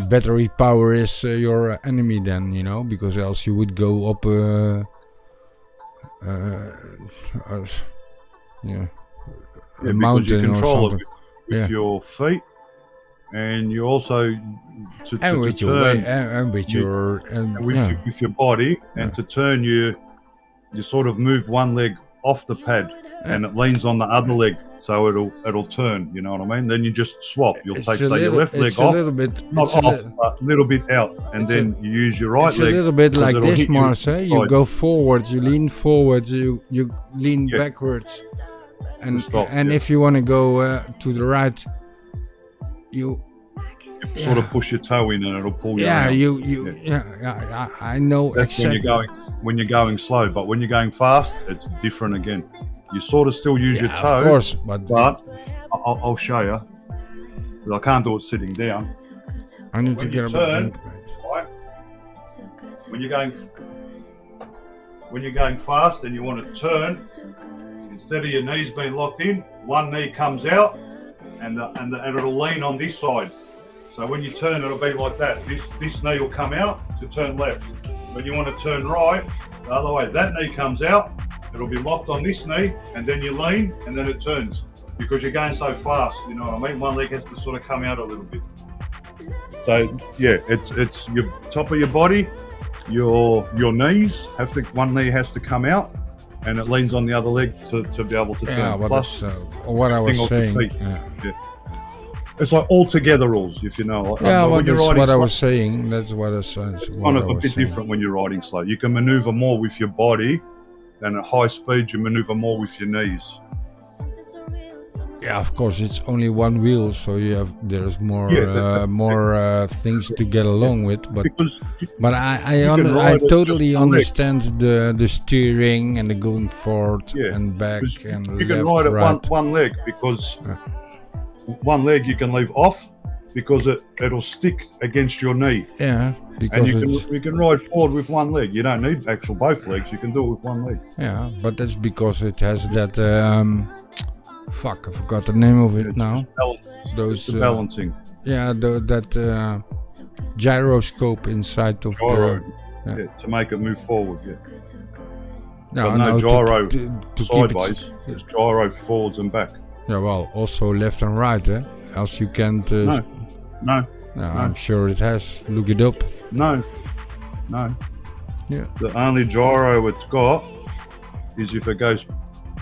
Battery power is your enemy then, you know, because else you would go up a mountain you or control something. it with your feet, and you also with your body, and to turn you sort of move one leg off the pad, and it leans on the other leg, so it'll turn. You know what I mean? Then you just swap. You'll take your left leg off, not off, but a little bit out, and then you use your right leg. It's a little bit like this, Mars. You go forward, you lean forward, you lean backwards, and if you want to go to the right, you sort of push your toe in, and it'll pull you. Yeah, around. I know That's exactly. when you're going slow, but when you're going fast, it's different again. You sort of still use your toe, of course, but I'll show you. But I can't do it sitting down. I need to get a drink. Right? When you're going fast and you want to turn, instead of your knees being locked in, one knee comes out, and it'll lean on this side. So when you turn, it'll be like that. This knee will come out to turn left. When you want to turn right, the other way, that knee comes out. It'll be locked on this knee, and then you lean, and then it turns because you're going so fast. You know what I mean? One leg has to sort of come out a little bit. So it's your top of your body, your knees have to. One knee has to come out, and it leans on the other leg to be able to turn. Yeah, but plus what I was saying. It's like all together rules, if you know. That's what I was saying. That's what I was saying. It's kind of a bit different when you're riding slow. You can maneuver more with your body, and at high speed you maneuver more with your knees. Yeah, of course, it's only one wheel, so there's more things to get along with. But Because I can ride it totally just one leg. understand the steering and the going forward Yeah, and back because and you can left, ride it right. one leg, because one leg you can leave off because it'll stick against your knee, Yeah, and because you can ride forward with one leg. You don't need actual both legs. You can do it with one leg. yeah, but that's because it has that. Fuck, I forgot the name of it now. Those The balancing. that gyroscope inside of Gyro. the. Yeah, to make it move forward. Yeah. No, no gyro to keep sideways. it. It's gyro forwards and back. Yeah, well, also left and right, eh? Else you can't. No, I'm sure it has. Look it up. no. Yeah. The only gyro it's got is if it goes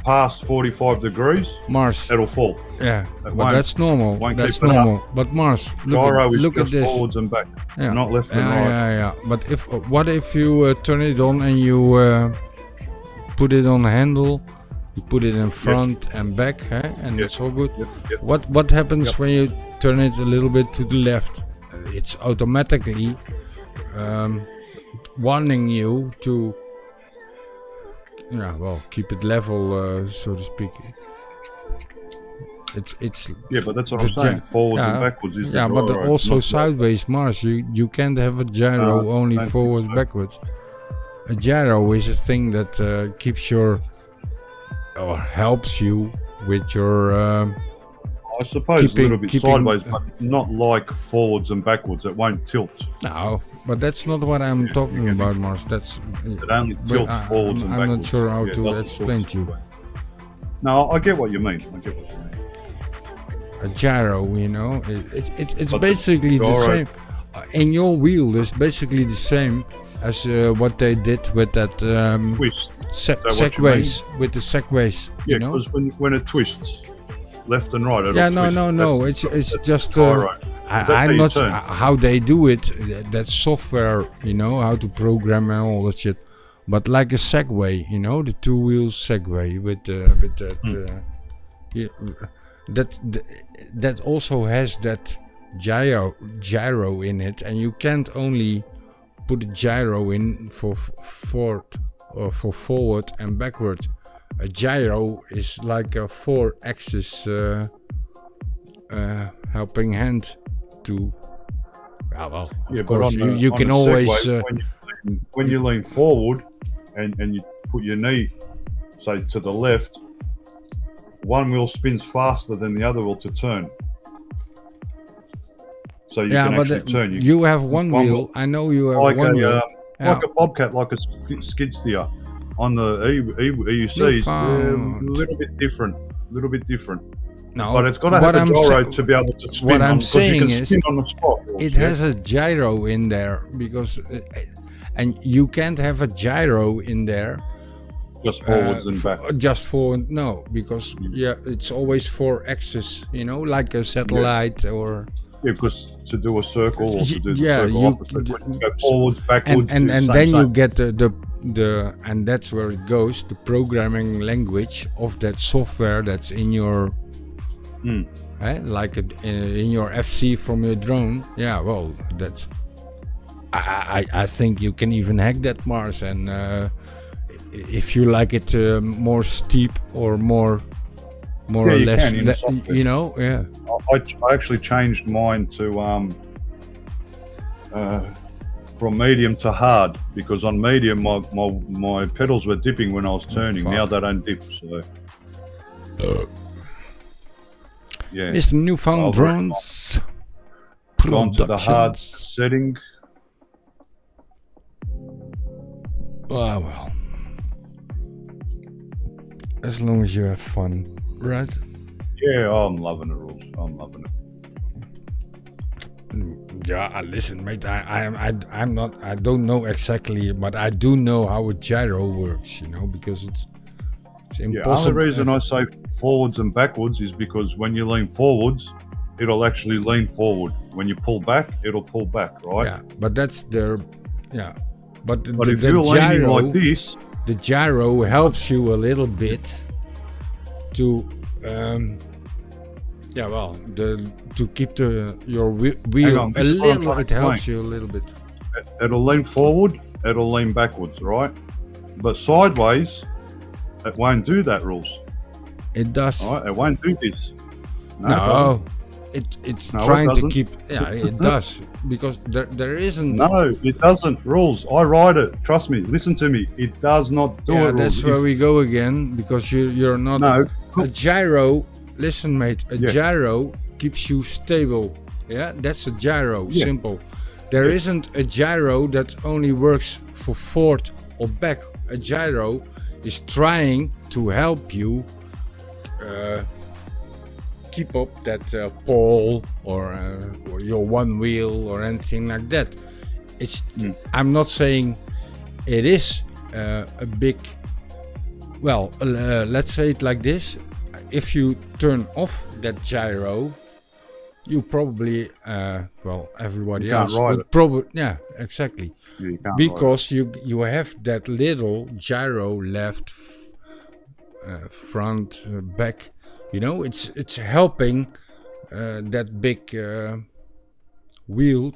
past 45 degrees, Mars. it'll fall. Yeah, but won't- that's normal. won't That's keep it up. normal. But Mars, Gyro is look at just this. forwards and back, Yeah. not left and right. Yeah. But what if you turn it on and you put it on the handle, you put it in front and back, and Yes. it's all good. Yep. What happens when you turn it a little bit to the left? It's automatically warning you to keep it level, so to speak. It's Yeah, but that's what the I'm saying. Forwards yeah. and backwards is yeah, the but gyro, also not sideways, Mars. You can't have a gyro No, only I don't forwards, think so. backwards. A gyro is a thing that keeps your or helps you with your. I suppose a little bit keeping- sideways, but not like forwards and backwards. It won't tilt. No, but that's not what I'm talking about, Mars. That's. It only but tilts forwards and I'm backwards. not sure how Yeah, it to doesn't explain tilt to you. this way. No, I get what you mean. A gyro, it's But the basically the gyro- same. In your wheel, it's basically the same as what they did with that Twist. what you segways, with the segways. Yeah, You know? because when it twists left and right, it'll Yeah, twist. no. That's It's just. gyro. That's how I'm you not turn. how they do it. That software, how to program and all that shit. But like a Segway, the two-wheel Segway with that. That also has that gyro in it, and you can't only put a gyro in for forward and backward. A gyro is like a 4-axis helping hand to. Of course, but you on can a always. Segway, when you lean forward and you put your knee, say, to the left, one wheel spins faster than the other wheel to turn. So you can but actually turn. you have one one wheel. wheel. I know you have like one wheel. like a bobcat, like a skid steer. On the EUCs, Newfound. a little bit different. No, But it's got to what have a I'm gyro sa- to be able to spin. what I'm because you saying can is spin on the spot. It has a gyro in there because, and you can't have a gyro in there. just forwards and back. Just forward, no, because it's always 4-axis. Like a satellite or. Yeah, because to do a circle or to do the Yeah, circle you- opposite, when you go forwards, backwards, and do the then you same. get the and that's where it goes, the programming language of that software that's in your like in your FC from your drone. Yeah, well, that's I think you can even hack that, Mars, and if you like it more steep or more or you less, can in the software. yeah. I actually changed mine to from medium to hard, because on medium my pedals were dipping when I was turning. fuck. Now they don't dip, so yeah. Mr. Newfound Well, Drones Gone to the hard Productions. setting. Well, as long as you have fun, right? Yeah, I'm loving it, rules. I'm loving it. Yeah, listen, mate. I'm not. I don't know exactly, but I do know how a gyro works. Because it's Yeah, only impossible. reason I say forwards and backwards is because when you lean forwards, it'll actually lean forward. When you pull back, it'll pull back, right? Yeah, but that's the. Yeah, but But if you're leaning like this, the gyro helps you a little bit to Yeah, well, to keep your Hang wheel on, a this is what I'm little, trying it to helps explain. you a little bit. It'll lean forward, it'll lean backwards, right? But sideways, it won't do that, rules. It does. Right? It won't do this. No, it's No, it trying to doesn't. keep. Yeah, it does because there isn't. No, it doesn't. Rules. I write it. Trust me. Listen to me. It does not do Yeah, it. that's Rules. where If- we go again because you're not No. a gyro. Listen, mate, a Yeah. gyro keeps you stable. Yeah, that's a gyro. Yeah. Simple. There isn't a gyro that only works for forward or back. A gyro is trying to help you keep up that pole or your one wheel or anything like that. It's. I'm not saying it is a big. Well, let's say it like this: if you turn off that gyro, you probably, well, everybody You can't else ride would it. probably, yeah, exactly, You can't write because you have that little gyro left, front, back. You know, it's helping that big wheel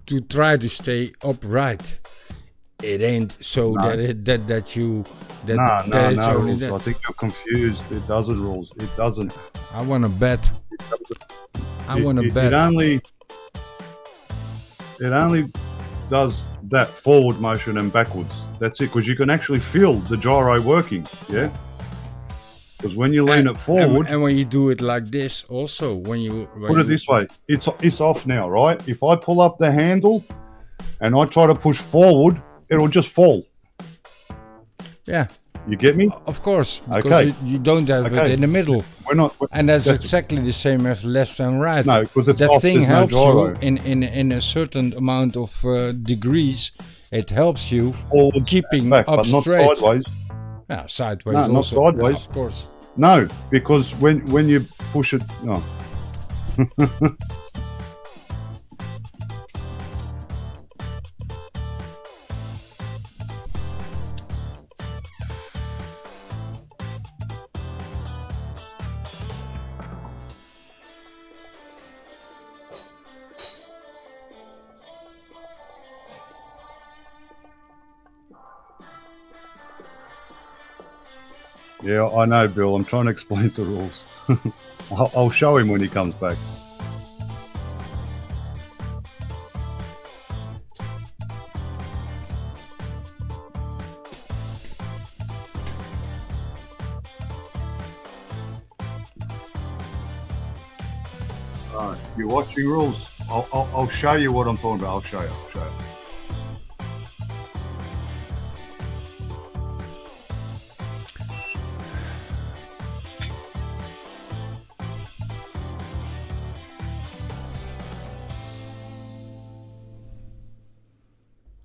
to try to stay upright. It ain't so No. that you that, No, that it's only rules. that. I think you're confused. It doesn't, rules. It doesn't. I want to bet. I want to It bet. only does that forward motion and backwards. That's it. Because you can actually feel the gyro working. Yeah. Because when you lean it forward, and when you do it like this, also when you put it this way, it's off now, right? If I pull up the handle and I try to push forward, it'll just fall. yeah, You get me? of course, because Okay. you don't have it Okay. in the middle, We're not. and that's that's- exactly the same as left and right. No, because it's that off. thing There's no helps gyro. you in a certain amount of degrees. It helps you Forward, keeping back, up but not straight. sideways. Yeah, sideways No, not also. sideways. Yeah, of course. No, because when you push it, no. Yeah, I know, Bill. I'm trying to explain the rules. I'll show him when he comes back. Alright, you're watching rules. I'll show you what I'm talking about. I'll show you.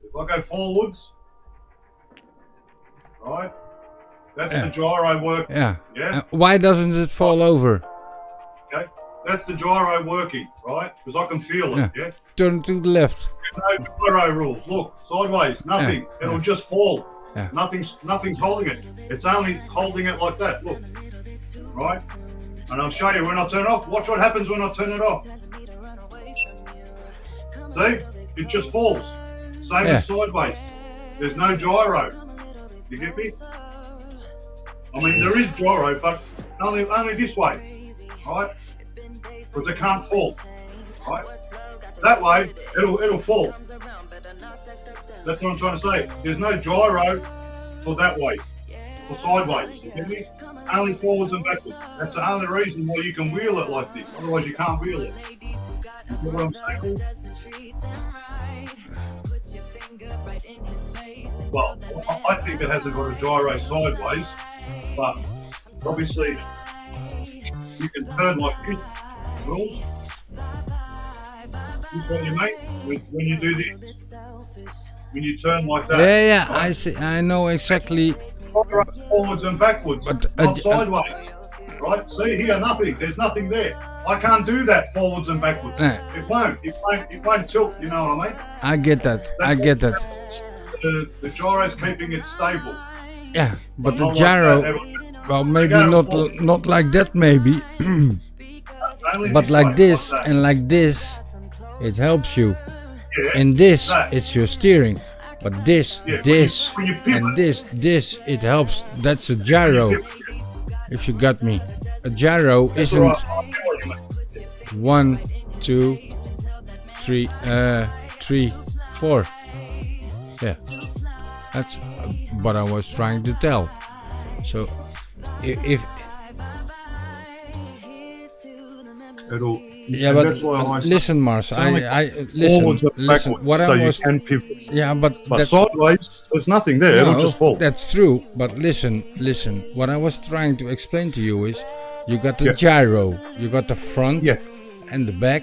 If I go forwards, right, that's Yeah. the gyro working. Yeah. Yeah. Why doesn't it fall over? Okay, that's the gyro working, right? Because I can feel it. Yeah. Turn to the left. No gyro rules. Look, sideways, nothing. Yeah. It'll just fall. Yeah. Nothing's holding it. It's only holding it like that. Look, right? And I'll show you when I turn it off. Watch what happens when I turn it off. See? It just falls. Same Yeah. as sideways. There's no gyro. You get me? I mean, there is gyro, but only this way, right? Because it can't fall, right? That way, it'll fall. That's what I'm trying to say. There's no gyro for that way, for sideways. You get me? Only forwards and backwards. That's the only reason why you can wheel it like this. Otherwise, you can't wheel it. You get what I'm saying? Well, I think it hasn't got a gyro sideways, but obviously you can turn like this. Rules. This is what you make when you do this. When you turn like that. Yeah, I see. I know exactly. Forwards and backwards, But, not sideways. Right? See here, nothing. There's nothing there. I can't do that forwards and backwards. It won't. It won't tilt. You know what I mean? I get that. I get that. The gyro's keeping it stable. Yeah, but the Not like gyro. that. Well, maybe gyro not falls. not like that. Maybe. only but this like way, this like that. and like this, it helps you. Yeah, In this, that. it's your steering. But this, Yeah, this, when you pivot. and this, it helps. That's a gyro. If you got me. A gyro That's isn't all right, I feel what you mean. 1, 2, 3, 3, 4. Yeah, that's what I was trying to tell. So, if It'll, yeah, and but that's why I listen, Mars. only I listen. forwards and Listen. backwards, What so I you was. can pivot. Yeah, but But that's. sideways, there's nothing there. It'll No, just fall. that's true. But listen. What I was trying to explain to you is, you got the Yeah. gyro, you got the front Yeah. and the back,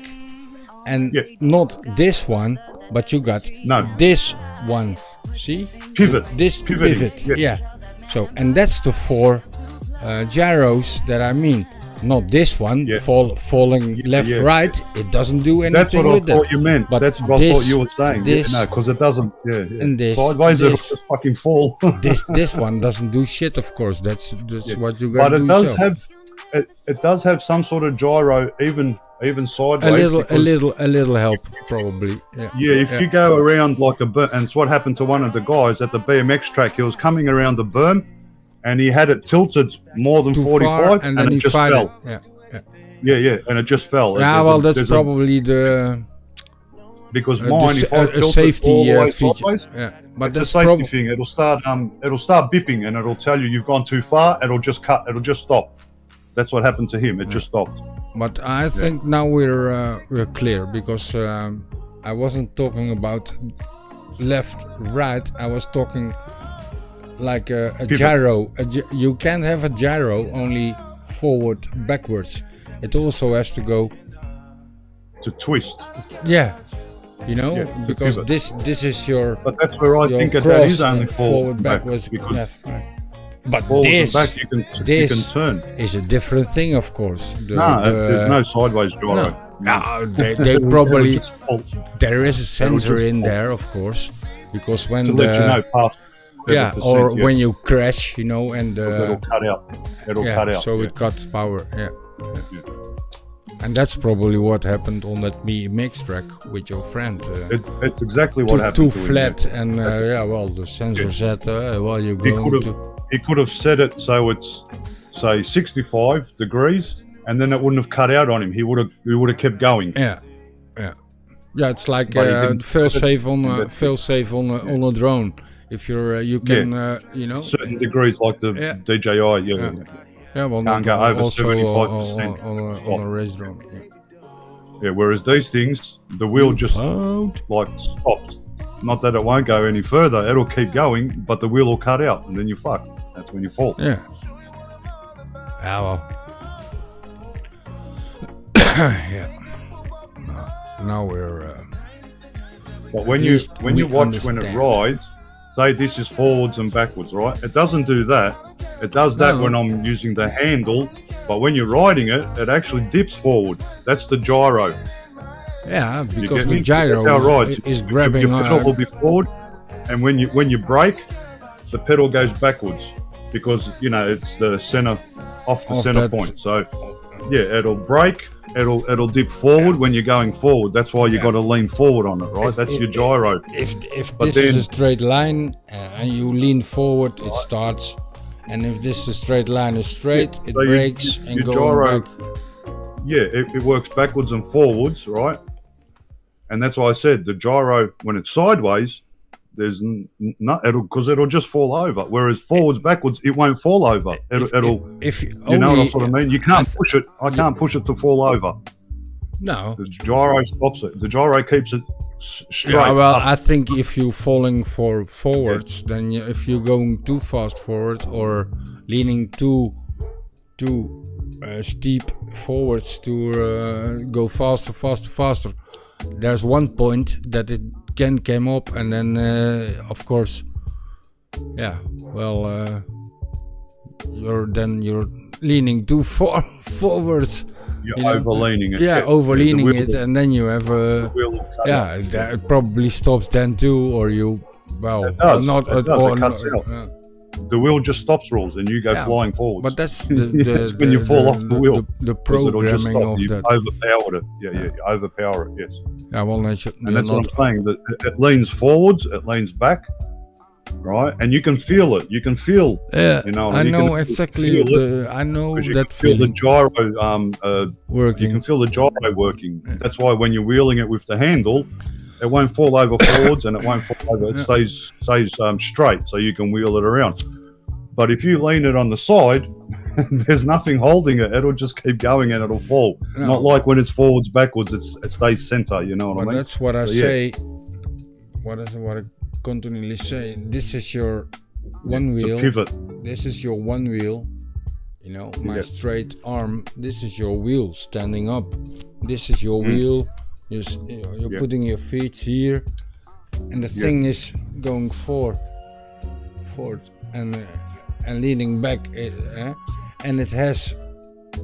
and Yeah. not this one, but you got No. this one. See? Pivot. This Pivoting, pivot. yeah. Yeah. So, and that's the 4 gyros that I mean. Not this one, Yeah. falling left, yeah. right. It doesn't do anything That's what I with thought that. you meant. But That's what I this- thought you were saying. this- No, because it doesn't. Yeah. and this- Sideways, it'll this- just fucking fall. This one doesn't do shit, of course. That's Yeah. what you But gotta it do. does so. have. It does have some sort of gyro, even sideways. a little help, probably. Yeah. Yeah, if you go around like a berm, and it's what happened to one of the guys at the BMX track. He was coming around the berm, and he had it tilted more than too 45, far, and then it he just fired fell. it. Yeah, and it just fell. Yeah, There's well, a- that's there's a- probably the because mine, if I a tilt it safety all the way feature. sideways, Yeah, but it's a that's safety probably. thing. It'll start bipping, and it'll tell you you've gone too far. It'll just cut. It'll just stop. That's what happened to him. It just stopped. But I think now we're clear, because I wasn't talking about left, right. I was talking like a Pivot. gyro. You can't have a gyro only forward, backwards. It also has to go. To twist. Yeah, you know, Yeah, to because pivot. this is your But that's where I your think that cross is only and forward, back, backwards, because left, right. But forwards this and back you can this turn. is a different thing, of course. There's no sideways gyro. no. No, they It'll probably just fall there is a sensor just in fall. there, of course, because when to let you know past. yeah, 7%, or yeah, when you crash, you know, and it'll cut out. It'll yeah, cut out. so yeah. it cuts power. Yeah. Yeah. And that's probably what happened on that mix track with your friend. It's exactly what happened. Too to him, flat, yeah. and yeah, well, the sensor said, well, you're He going could to. have he could have set it so it's say 65 degrees, and then it wouldn't have cut out on him. He would have kept going. Yeah, yeah. It's like But he didn't fail set it, safe on and a that's fail safe on a drone. If you're you can you know. Certain degrees, like the Yeah. DJI, yeah. Yeah, well, Can't not go over also 75% on a race drone. Yeah. Yeah, whereas these things, the wheel just Found. like stops. Not that it won't go any further, it'll keep going, but the wheel will cut out, and then you fuck. That's when you fall. Yeah. Ah, well. Yeah. Now we're. But when At you least when you we watch when it understand. rides, say this is forwards and backwards, right? It doesn't do that. It does that No. when I'm using the handle, but when you're riding it, it actually dips forward. That's the gyro. Yeah, You because get the me? That's how it gyro rides. is grabbing Your pedal will be forward, and when you brake, the pedal goes backwards because it's the center off the Off center that- point. So yeah, it'll brake. It'll dip forward when you're going forward. That's why you got to lean forward on it, right? That's your gyro. If But this is then- a straight line and you lean forward, it starts. And if this is straight line is straight, it So you- breaks you- and your going gyro- back. Yeah, it works backwards and forwards, right? And that's why I said the gyro when it's sideways, there's not it'll just fall over. Whereas forwards backwards, it won't fall over. It'll If you know only, what I mean? You can't push it. I can't push it to fall over. No. The gyro stops it. The gyro keeps it straight. Yeah, well, up. I think if you're falling forwards, then if you're going too fast forward or leaning too steep forwards to go faster, there's one point that it can come up, and then of course, yeah, well, you're leaning too far forwards. You're you know? overleaning it. Yeah, The overleaning wheel it, will- and then you have a. the wheel will cut Yeah, out. that probably stops then too, or you, well, It does, not it at does, all. it cuts no, out. the wheel just stops, Rules, and you go Yeah, flying forward. But that's the That's when you fall off the wheel. the 'Cause it'll just programming stop. of You've that. overpowered it. Yeah, you overpower it. Yes, Yeah, well, and that's what I'm saying. That it leans forwards, it leans back, right? And you can feel it. You can feel. Yeah, You know, I you know can exactly. feel I know 'cause you that can feel the feeling gyro. You working. can feel the gyro working. That's why when you're wheeling it with the handle, it won't fall over forwards and it won't fall over. It stays straight, so you can wheel it around. But if you lean it on the side, there's nothing holding it. It'll just keep going and it'll fall. No. Not like when it's forwards, backwards. It stays center. You know what But I mean? that's what I So, yeah. say. What I continually say. This is your one It's a wheel. pivot. This is your one wheel. You know, my Yeah. straight arm. This is your wheel standing up. This is your wheel. You're Yeah. putting your feet here, and the thing is going forward, and leaning back, and it has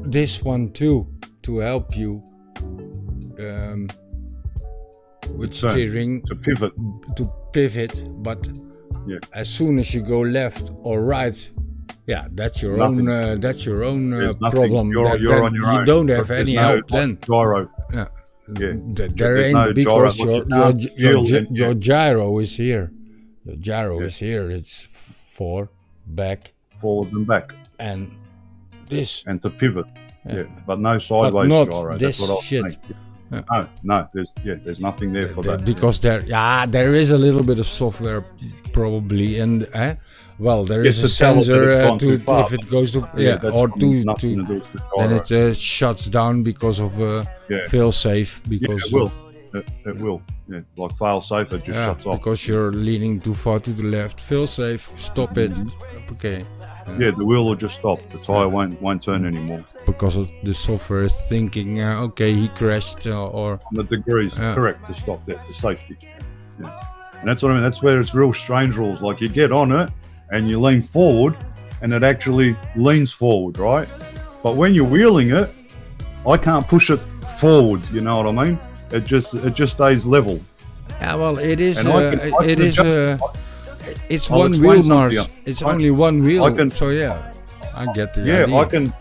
this one too to help you with turn, steering to pivot. to pivot. But Yeah. as soon as you go left or right, yeah, that's your Nothing. own. That's your own There's nothing. problem. You're Then on your you own. don't have There's any no, help like, then. gyro. Yeah. Yeah. There There's ain't, no because gyro. your Like, you can't feel it. your gyro is here. Your gyro Yeah. is here. It's forward, back, Forwards and back, and this. and to pivot. Yeah. Yeah, but no sideways not gyro. this That's what I was shit. saying. Yeah. No, there's nothing there for that. Because there is a little bit of software probably, and well, there is Yes, a to tell it that sensor it's gone too to far. if it goes to that's or to nothing to do with the then gyro. it shuts down because of Yeah. fail safe Yeah, because it will. It will. Yeah, like fail safe, it just shuts off. because you're leaning too far to the left. Fail safe, stop it. Mm-hmm. Okay. Yeah, the wheel will just stop. The tire won't turn anymore. Because of the software is thinking, okay, he crashed or And the degrees Yeah. correct to stop that, to safety. Yeah. And that's what I mean. That's where it's real strange rules. Like you get on it and you lean forward, and it actually leans forward, right? But when you're wheeling it, I can't push it forward. You know what I mean? It just stays level. yeah, well, it is. And I can It's I'll one explain wheel, something Mars. else. It's only one wheel. can- So yeah, I get the Yeah, idea.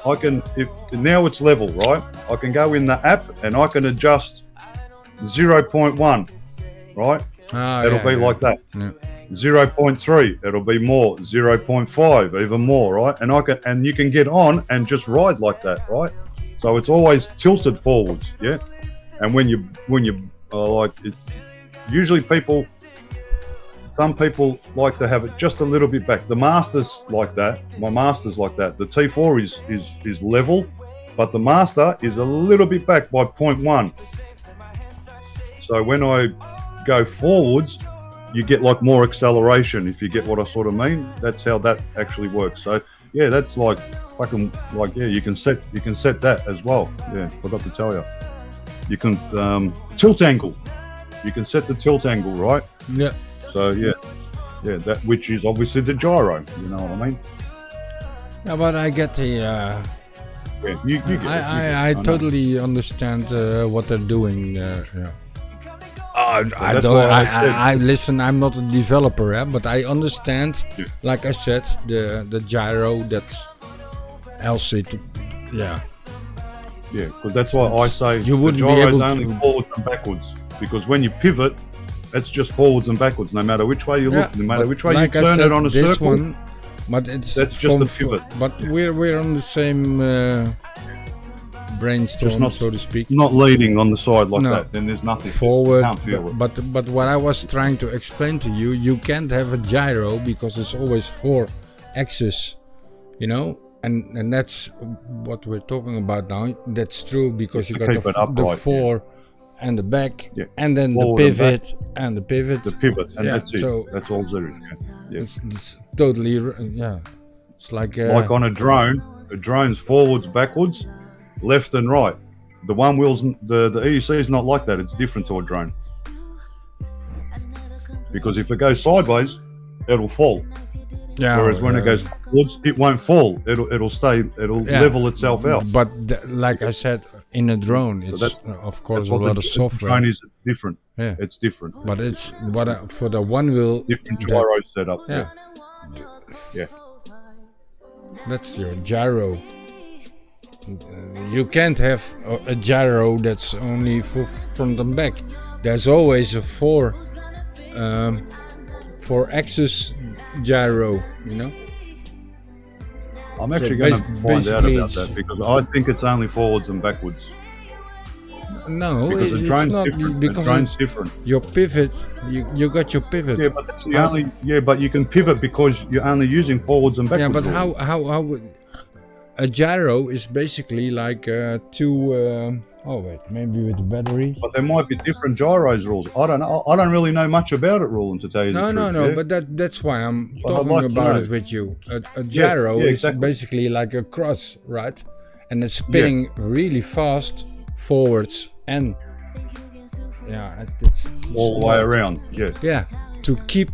I can. If now it's level, right? I can go in the app and I can adjust 0.1, right? It'll be like that. Yeah. 0.3, it'll be more. 0.5, even more, right? And you can get on and just ride like that, right? So it's always tilted forwards, yeah. And when you like, it's usually some people like to have it just a little bit back. The Master's like that. My Master's like that. The T4 is level, but the Master is a little bit back by 0.1. So when I go forwards, you get like more acceleration, if you get what I sort of mean. That's how that actually works. So yeah, that's like fucking like, yeah, you can set that as well. Yeah, forgot to tell you. You can tilt angle. You can set the tilt angle, right? Yeah. So yeah, that which is obviously the gyro. You know what I mean? Yeah, but I get the. Yeah, you get it. I know. totally understand what they're doing. Yeah. I that's don't. why I said- I listen. I'm not a developer, but I understand. Yeah. Like I said, the gyro that's LC to. Yeah. Yeah, because that's why I say You wouldn't the be gyro's able only to- forwards and backwards. Because when you pivot, it's just forwards and backwards. No matter which way you look, no matter but which way like you I turn said, it on a this circle. one, but it's That's just from a pivot. But we're on the same brainstorm, Just not- so to speak. Not leaning on the side like No. that, then there's nothing. Forward, Can't feel it. but what I was trying to explain to you, you can't have a gyro because it's always 4 axis, you know, and that's what we're talking about now. That's true because Just you to got keep it the upright, 4 and the back, Yeah. and then the Forward and back. pivot and the pivot. The pivot, and Yeah, that's it. so- That's all there is. Yeah. It's totally yeah. It's like Like on a drone's forwards, backwards, left and right. The one wheel's the EEC is not like that. It's different to a drone. Because if it goes sideways, it'll fall. yeah. Whereas when it goes forwards, it won't fall. It'll stay. It'll Yeah. level itself out. But like I said, in a drone, it's that's- of course That's a what lot the of software. drone is different. Yeah. It's different. But it's for the one wheel. Different gyro setup. Yeah. Yeah. That's your gyro. You can't have a gyro that's only for front and back. There's always a four axis gyro, you know. I'm actually going to find out about that because I think it's only forwards and backwards. No, Because the it's drone's not different. because the drone's different. your pivot. You got your pivot. Yeah, but that's the only. Yeah, but you can pivot because you're only using forwards and Yeah, backwards. but how would a gyro is basically like two. Oh wait, maybe with the battery. But there might be different gyros rules. I don't know. I don't really know much about it, Roland, to tell you the truth. No. yeah? But that's why I'm But I'd talking like to about know. it with you. A gyro is exactly. basically like a cross, right? And it's spinning really fast forwards and it's all the way around. Yeah. yeah, to keep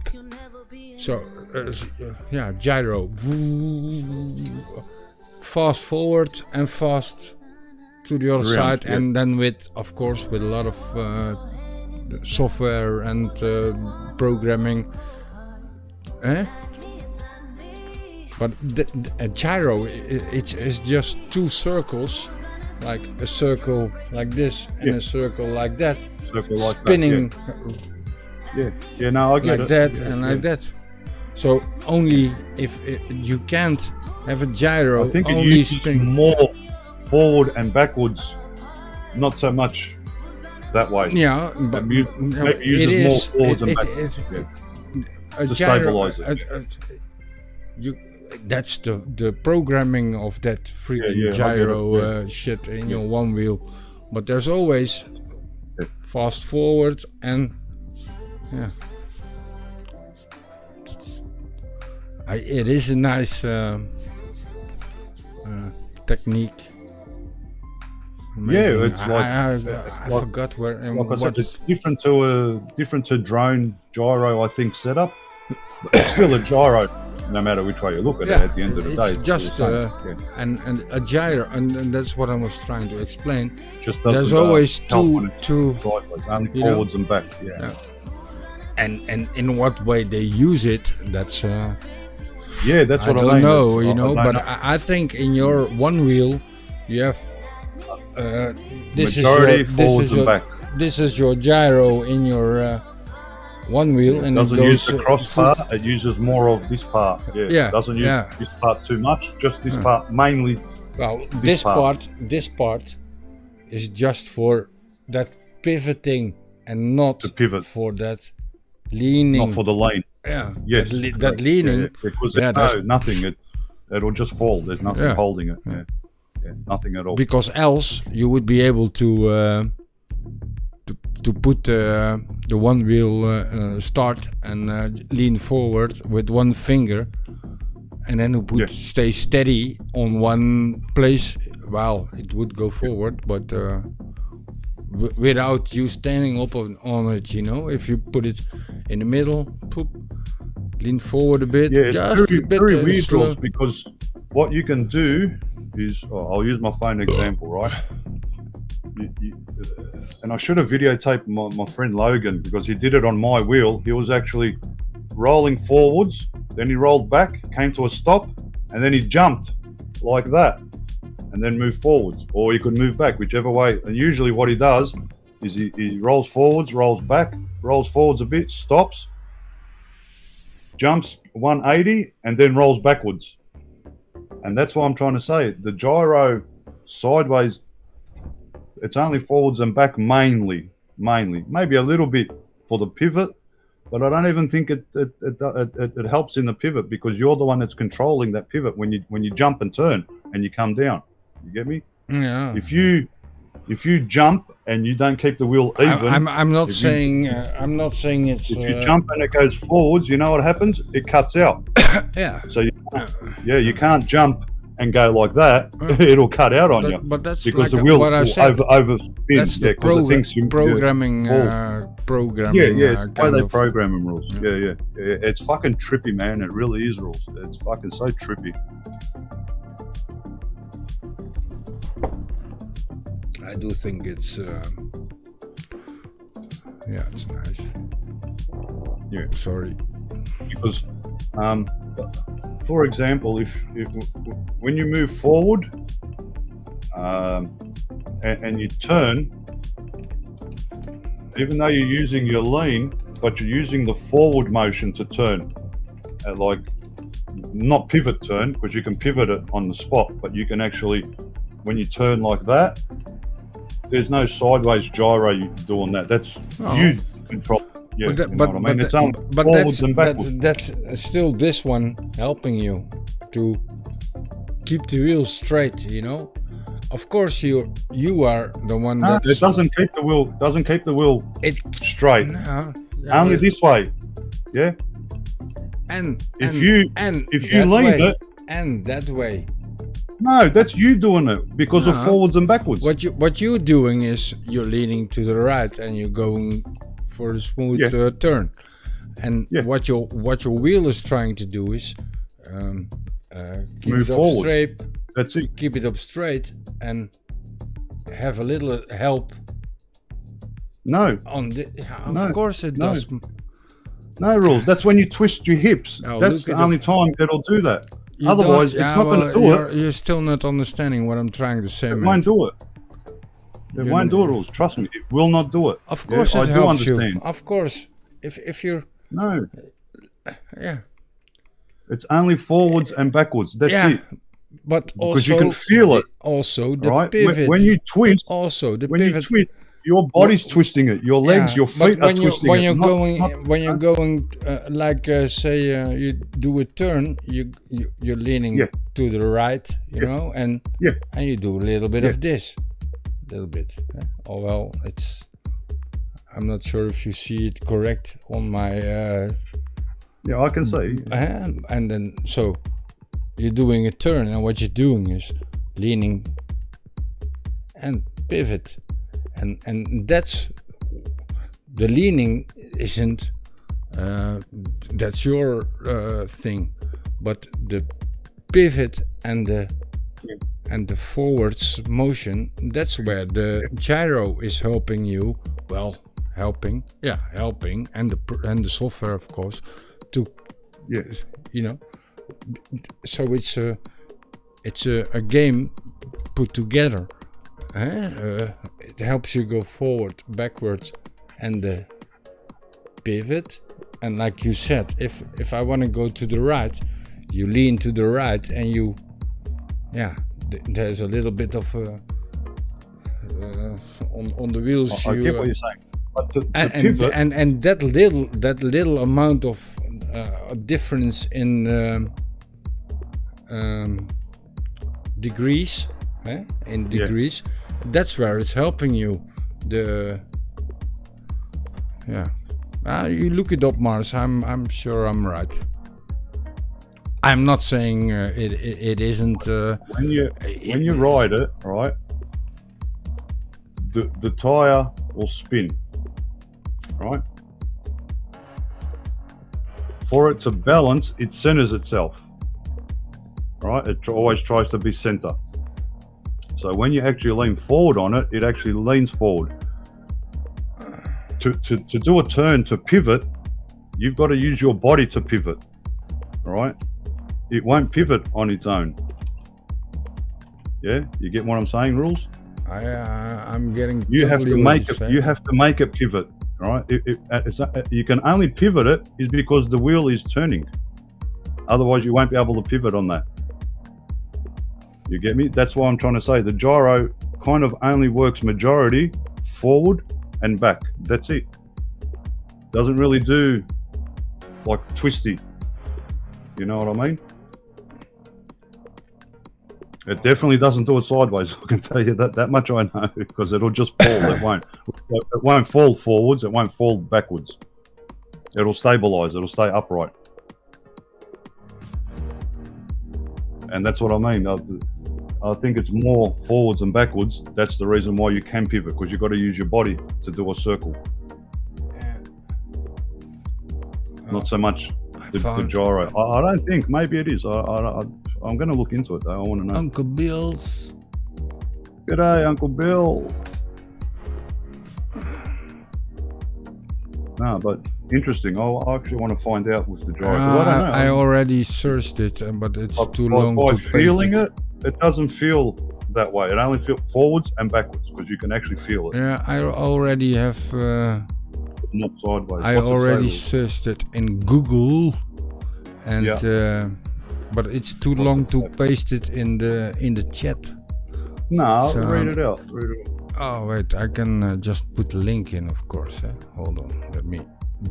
so gyro fast forward and fast to the other Around, side, yeah. and then with of course with a lot of software and programming. But a gyro it's just two circles, like a circle like this and a circle like that, Circle like spinning that, yeah. No, I get like it. that Yeah, and yeah. like that. So only if you can't have a gyro I think it only uses spinning. more forward and backwards, not so much that way. Yeah, but Maybe it uses more is forwards and backwards. a To gyro. stabilize it. That's the programming of that freaking Yeah, I get it, gyro shit in your one wheel, but there's always fast forward and it is a nice technique. Amazing. Yeah, it's like I forgot where and like I what. said, it's different to drone gyro, I think, setup. But it's still a gyro, no matter which way you look at it. At the end of the day, it's just the same. and a gyro, and that's what I was trying to explain. Just There's doesn't, always help when it's two, sideways, only you know? forwards and back. Yeah. and in what way they use it. That's Yeah, that's I what I don't mean. know, I you know. don't But know. I think in your one wheel, you have Majority forwards and back. This is your gyro in your one wheel, and it Doesn't goes use the cross part. It uses more of this part. Yeah. Yeah, Doesn't use yeah. this part too much. Just this part mainly. Well, this part. this part is just for that pivoting and not To pivot. for that leaning. Not for the lane. Yeah, Yes, that correct. leaning. Yeah, because Yeah, there's nothing. It'll just fall. There's nothing Yeah. holding it. Yeah. Yeah, nothing at all. Because else you would be able to put the one wheel start and lean forward with one finger, and then it would stay steady on one place. Well, it would go forward, but without you standing up on it, you know. If you put it in the middle, poop, lean forward a bit, Yeah, it's just very, a bit very weird slow. rules, because what you can do is, I'll use my phone example, right? And I should have videotaped my friend Logan, because he did it on my wheel. He was actually rolling forwards, then he rolled back, came to a stop, and then he jumped like that, and then moved forwards, or he could move back, whichever way. And usually what he does is he rolls forwards, rolls back, rolls forwards a bit, stops, jumps 180, and then rolls backwards. And that's what I'm trying to say. The gyro sideways, it's only forwards and back mainly. Maybe a little bit for the pivot, but I don't even think it helps in the pivot, because you're the one that's controlling that pivot when you jump and turn and you come down. You get me? Yeah. If you jump and you don't keep the wheel even, I'm not if saying it's. if you jump and it goes forwards, you know what happens? It cuts out. Yeah. So you can't jump and go like that. It'll cut out on you. But that's Because like the wheel what I will said. overspin. That's the 'cause it thinks you- programming. Programming. Yeah, it's the way kind they of- program them rules. Yeah. It's fucking trippy, man. It really is rules. It's fucking so trippy. I do think it's. Yeah, it's nice. Yeah. Sorry. Because For example, if when you move forward and you turn, even though you're using your lean, but you're using the forward motion to turn, like not pivot turn, because you can pivot it on the spot, but you can actually, when you turn like that, there's no sideways gyro doing that. That's you control. Yeah, you know what I mean? It's forwards and backwards. That's still this one helping you to keep the wheel straight, you know. Of course, you are the one that. It doesn't keep the wheel. Straight. No, only this way. Yeah. And if you lean it and that way. No, that's you doing it because of forwards and backwards. What you're doing is you're leaning to the right and you're going for a smooth turn, and what your wheel is trying to do is keep move it up forward. straight. That's it. Keep it up straight and have a little help. No. On the, of course it does. No rules. That's when you twist your hips. That's the only time it'll do that. Otherwise, it's not going to do it. You're still not understanding what I'm trying to say, It man. won't do it. It won't do it, rules. Trust me, it will not do it. Of course it helps you. Of course. If you're... No. Yeah. It's only forwards and backwards. That's it. But also... Because you can feel it. Also the pivot. When you twist... Also the when pivot. You twist, your body's twisting it. Your legs, your feet are twisting when it. When you're going, say you do a turn, you're leaning to the right, you know, and you do a little bit of this, little bit. Oh well, I'm not sure if you see it correct on my. Yeah, I can see. And then so you're doing a turn, and what you're doing is leaning and pivot. And that's the leaning isn't that's your thing, but the pivot and the forwards motion, that's where the gyro is helping you. Well, helping, and the software, of course, to you know. So it's a game put together. It helps you go forward, backwards, and the pivot. And like you said, if I want to go to the right, you lean to the right, and you, there's a little bit of on the wheels. I get what you're saying. But to pivot, and that little amount of difference in degrees, that's where it's helping you. You look it up, Mars. I'm sure I'm right. I'm not saying it isn't. When you ride it, right, the tire will spin, right. For it to balance, it centers itself, right. It always tries to be center. So when you actually lean forward on it, it actually leans forward. To do a turn, to pivot, you've got to use your body to pivot, right? It won't pivot on its own. Yeah, you get what I'm saying, Rules? I'm getting. You have to make it. You have to make it pivot, right? You can only pivot it is because the wheel is turning. Otherwise, you won't be able to pivot on that. You get me? That's why I'm trying to say the gyro kind of only works majority forward and back. That's it. Doesn't really do like twisty. You know what I mean? It definitely doesn't do it sideways. I can tell you that much I know, because it'll just fall. It won't fall forwards. It won't fall backwards. It'll stabilize. It'll stay upright. And that's what I mean. I think it's more forwards and backwards. That's the reason why you can pivot, because you've got to use your body to do a circle. Not so much the gyro. I don't think. Maybe it is. I'm going to look into it, though. I want to know. Uncle Bill's. G'day, Uncle Bill. No, but Interesting. I actually want to find out with the gyro. 'cause I don't know. I already searched it, but it's too long by to feeling paste it, it doesn't feel that way. It only feels forwards and backwards because you can actually feel it, Yeah, I already have. not sideways. I What's it already say? searched it in Google, and but it's too long to paste it in the chat. No, So- read it out. Read it out. Oh wait, I can just put the link in, of course. Hold on, let me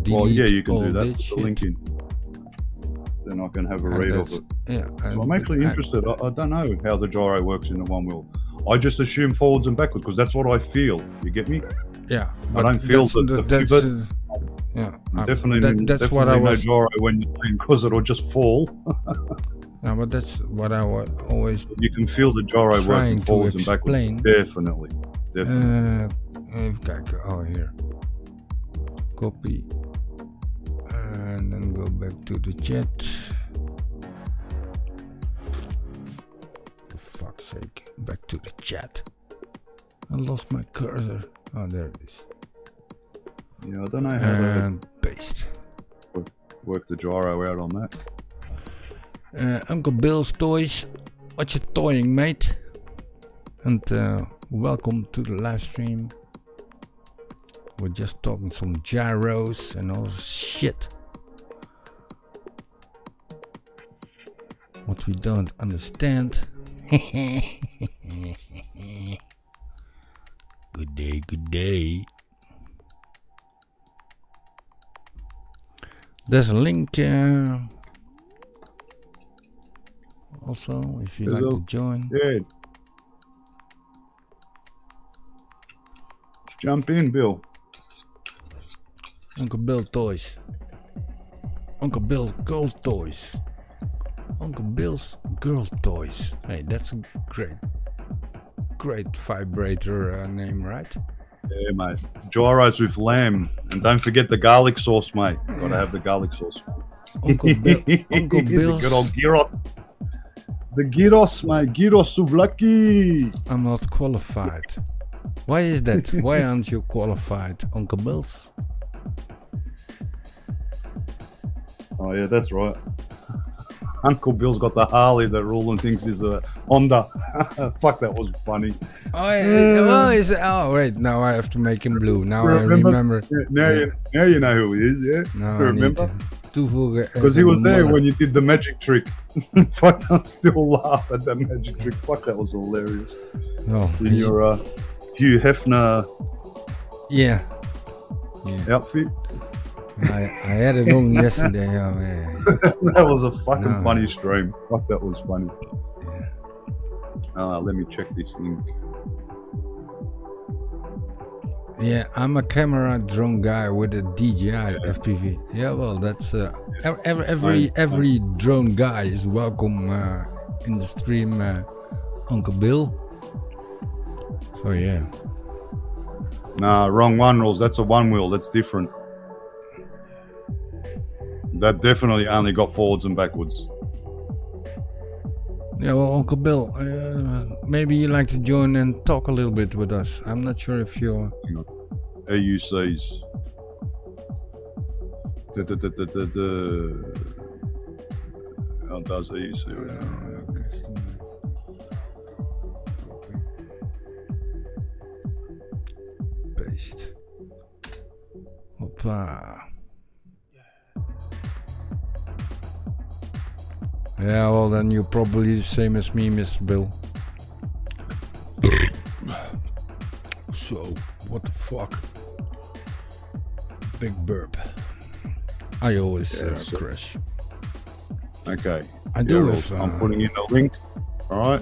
delete Well, yeah, you can all do that. this Put the link shit. in. Then I can have a And read of that's- it. Yeah, So I'm actually interested. I don't know how the gyro works in the one wheel. I just assume forwards and backwards because that's what I feel. You get me? Yeah, I don't feel the that's pivot. yeah. Definitely, that's what I definitely was. no gyro when you're playing because it'll just fall. Yeah, but that's what I was always. You can feel the gyro Trying working to forwards and explain. backwards. Definitely. Even kijken. Oh, here. Copy. And then go back to the chat. For fuck's sake. Back to the chat. I lost my cursor. Oh, there it is. Yeah, I don't know how And paste. to work the gyro out on that. Uncle Bill's Toys. What you toying, mate? And welcome to the live stream. We're just talking some gyros and all shit. What we don't understand. Good day, good day. There's a link also if you'd like to join. Yeah. Jump in, Bill. Uncle Bill Toys. Uncle Bill's Girl Toys. Uncle Bill's Girl Toys. Hey, that's a great vibrator name, right? Yeah, mate. Gyros with lamb. And don't forget the garlic sauce, mate. Gotta have the garlic sauce. Uncle Bill, Uncle The Bill's. good old gyros. The gyros, mate. Gyros souvlaki. I'm not qualified. Why is that? Why aren't you qualified, Uncle Bill's? Oh, yeah, that's right. Uncle Bill's got the Harley that Rooland thinks is a Honda. Fuck, that was funny. Oh, yeah. Oh, wait. Now I have to make him blue. Now I remember. Yeah, now you know who he is, yeah? Now You I need remember? to toevoegen. Because he was there when you did the magic trick. Fuck, I still laugh at that magic trick. Fuck, that was hilarious. Oh, In your Hugh Hefner yeah. outfit. I had it on yesterday. Oh, man. That was a fucking No. funny stream. Fuck, that was funny. Yeah. Let me check this link. Yeah, I'm a camera drone guy with a DJI FPV. Yeah, well, that's every drone guy is welcome in the stream, Uncle Bill. So yeah. Nah, wrong one, Rules. That's a one wheel. That's different. That definitely only got forwards and backwards. Yeah, well, Uncle Bill, maybe you'd like to join and talk a little bit with us. I'm not sure if you're... Hang on. AUCs. How does AUC? Paste. Hopla. Yeah, well then you're probably the same as me, Mr. Bill. So, what the fuck? Big burp. I always crash. Okay. I do Rules. if, I'm putting in the link. All right.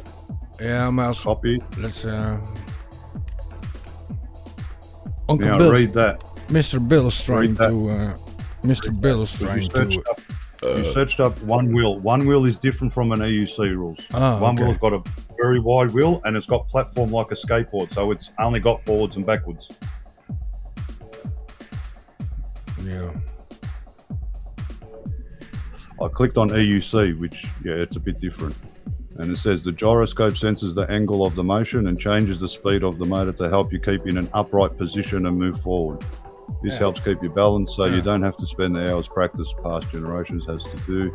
Yeah, Mouse. Copy. Let's Uncle Now Bill. read that. Mr. Bill is trying Read that. to Mr. Bill is trying to You searched up one wheel. One wheel is different from an AUC, Rules. Oh, One okay. wheel's got a very wide wheel and it's got platform like a skateboard, so it's only got forwards and backwards. Yeah. I clicked on AUC, which, yeah, it's a bit different. And it says the gyroscope senses the angle of the motion and changes the speed of the motor to help you keep in an upright position and move forward. This helps keep you balanced, so you don't have to spend the hours practice past generations has to do,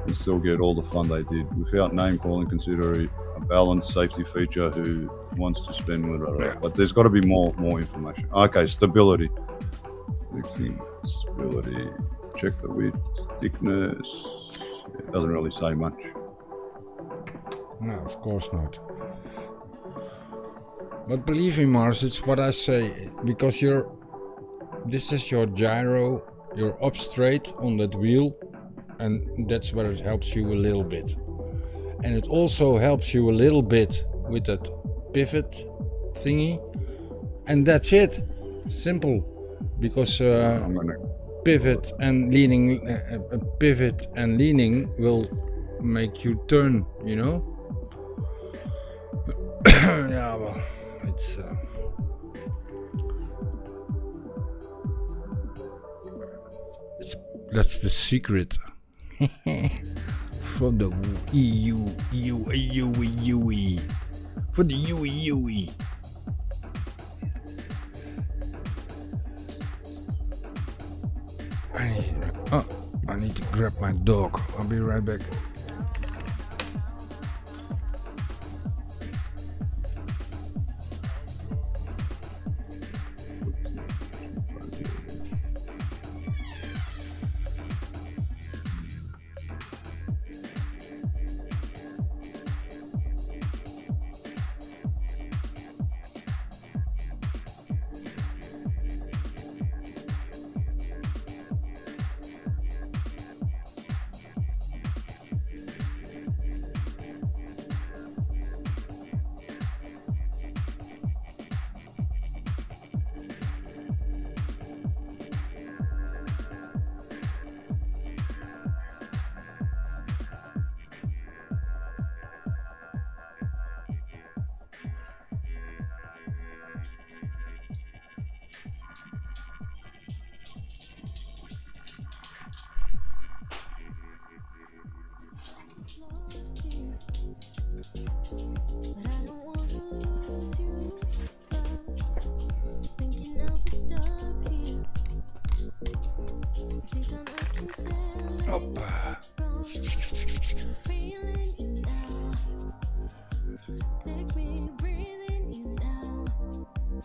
and still get all the fun they did. Without name calling, consider it a balanced safety feature who wants to spend with it. Yeah. But there's got to be more information. Okay, stability. Next thing, stability. Check the width, thickness. It doesn't really say much. No, of course not. But believe me, Mars, it's what I say, because this is your gyro, you're up straight on that wheel, and that's where it helps you a little bit. And it also helps you a little bit with that pivot thingy, and that's it. Simple, because pivot and leaning will make you turn, you know. Yeah, well, that's the secret. From the UE. For the UE. I need to grab my dog. I'll be right back.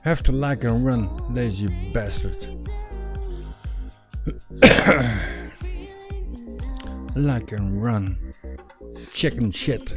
Have to like and run, lazy bastard. Like and run. Chicken shit.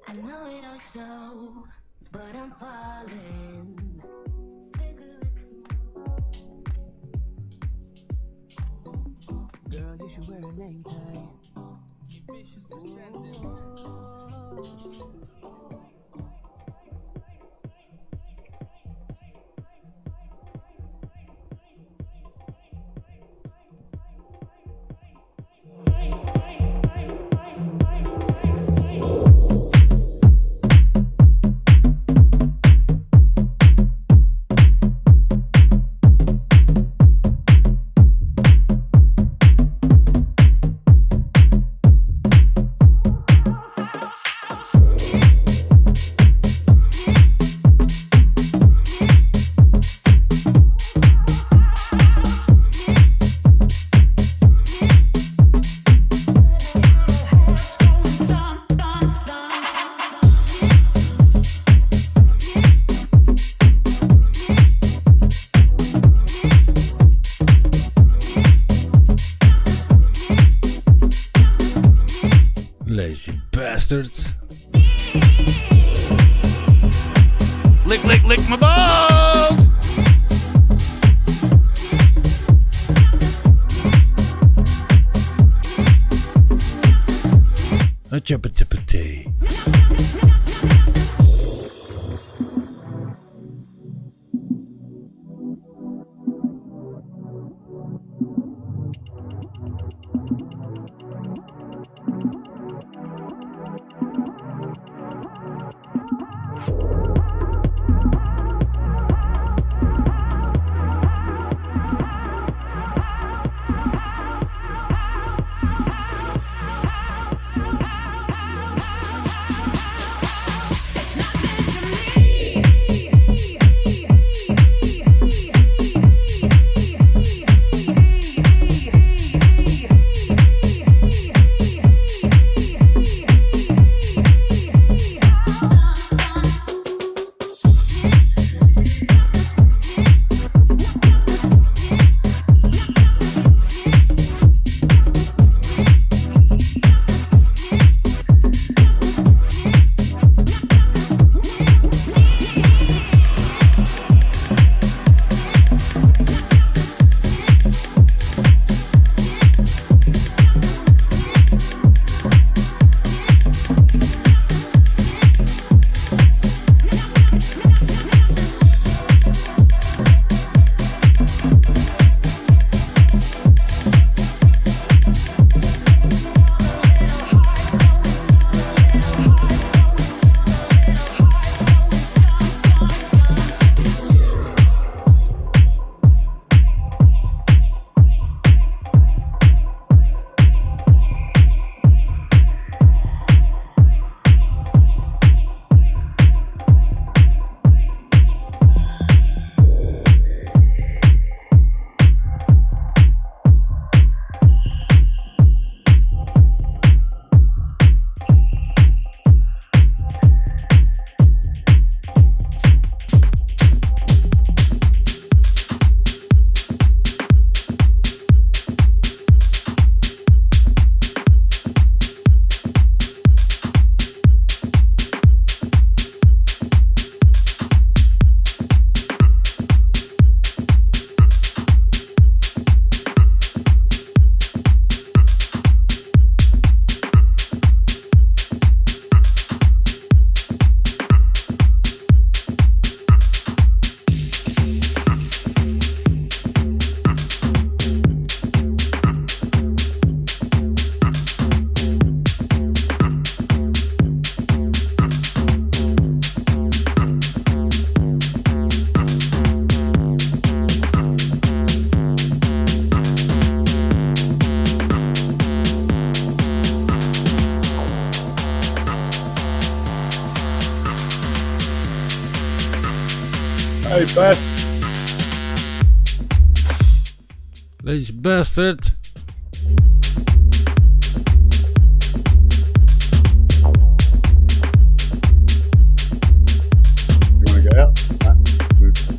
I know it don't show, but I'm falling. Girl, you should wear a name tag. Lazy bastard. Lick, lick, lick my balls! A chapatipatee. Hey, Bess. Deze bastard. You want to go out? Nah, move.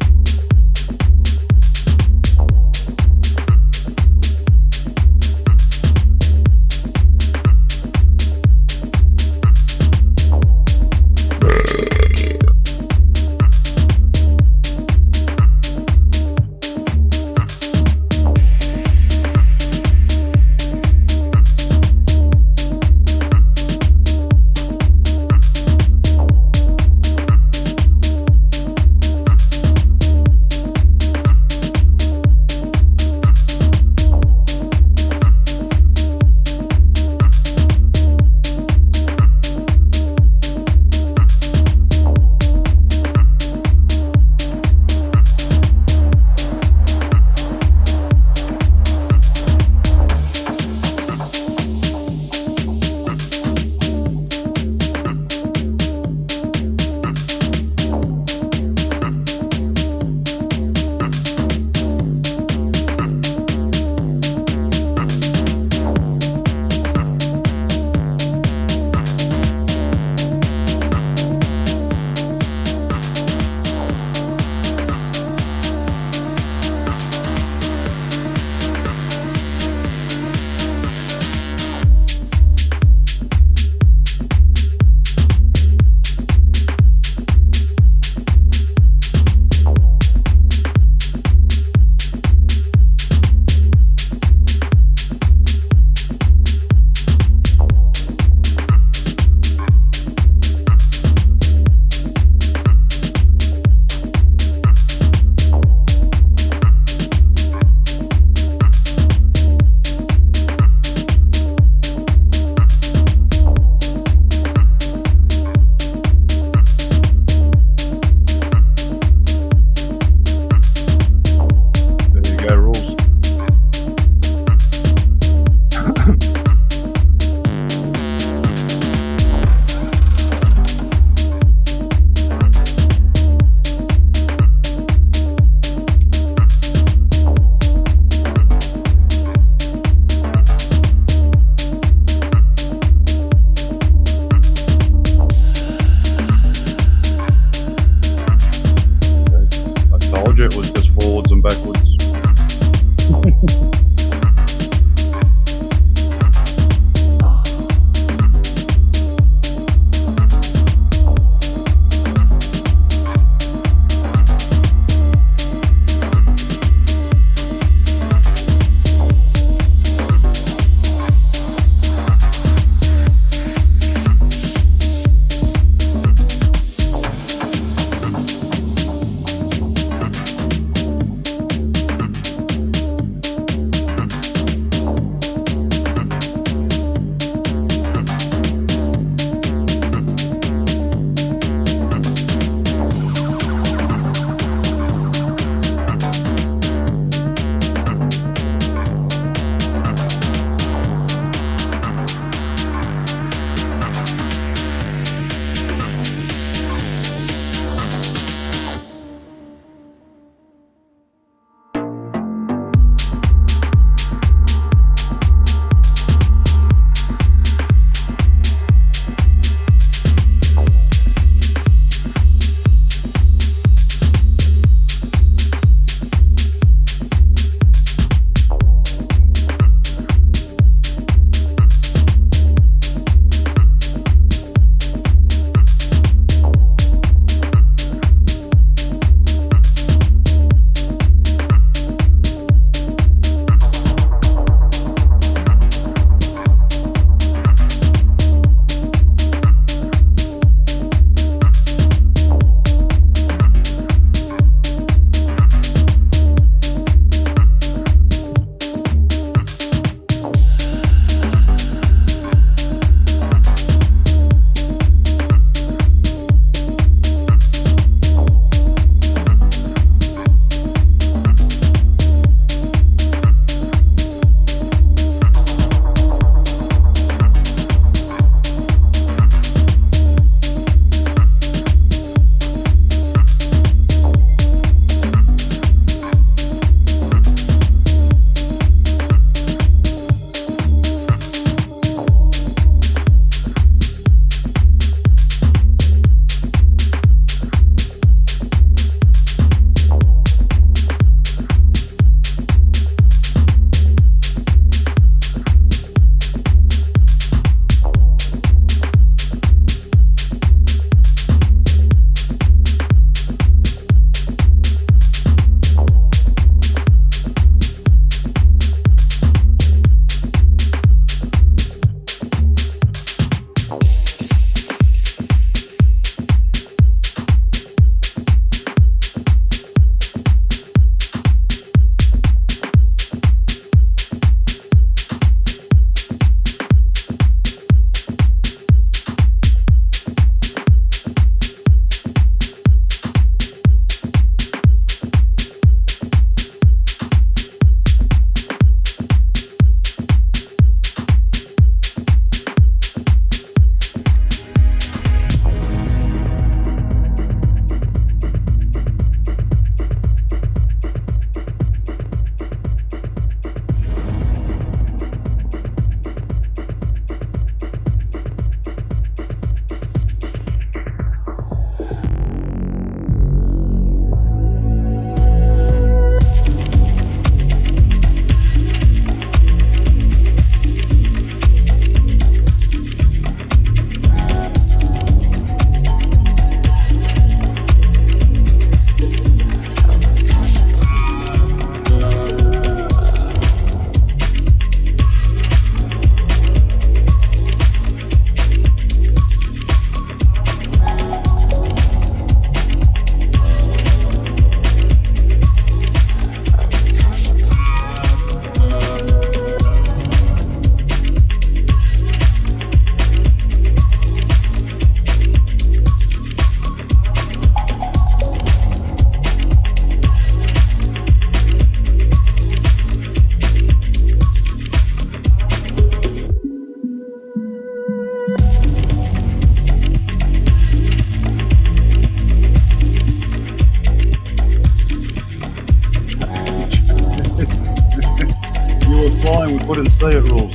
couldn't see it, Rules.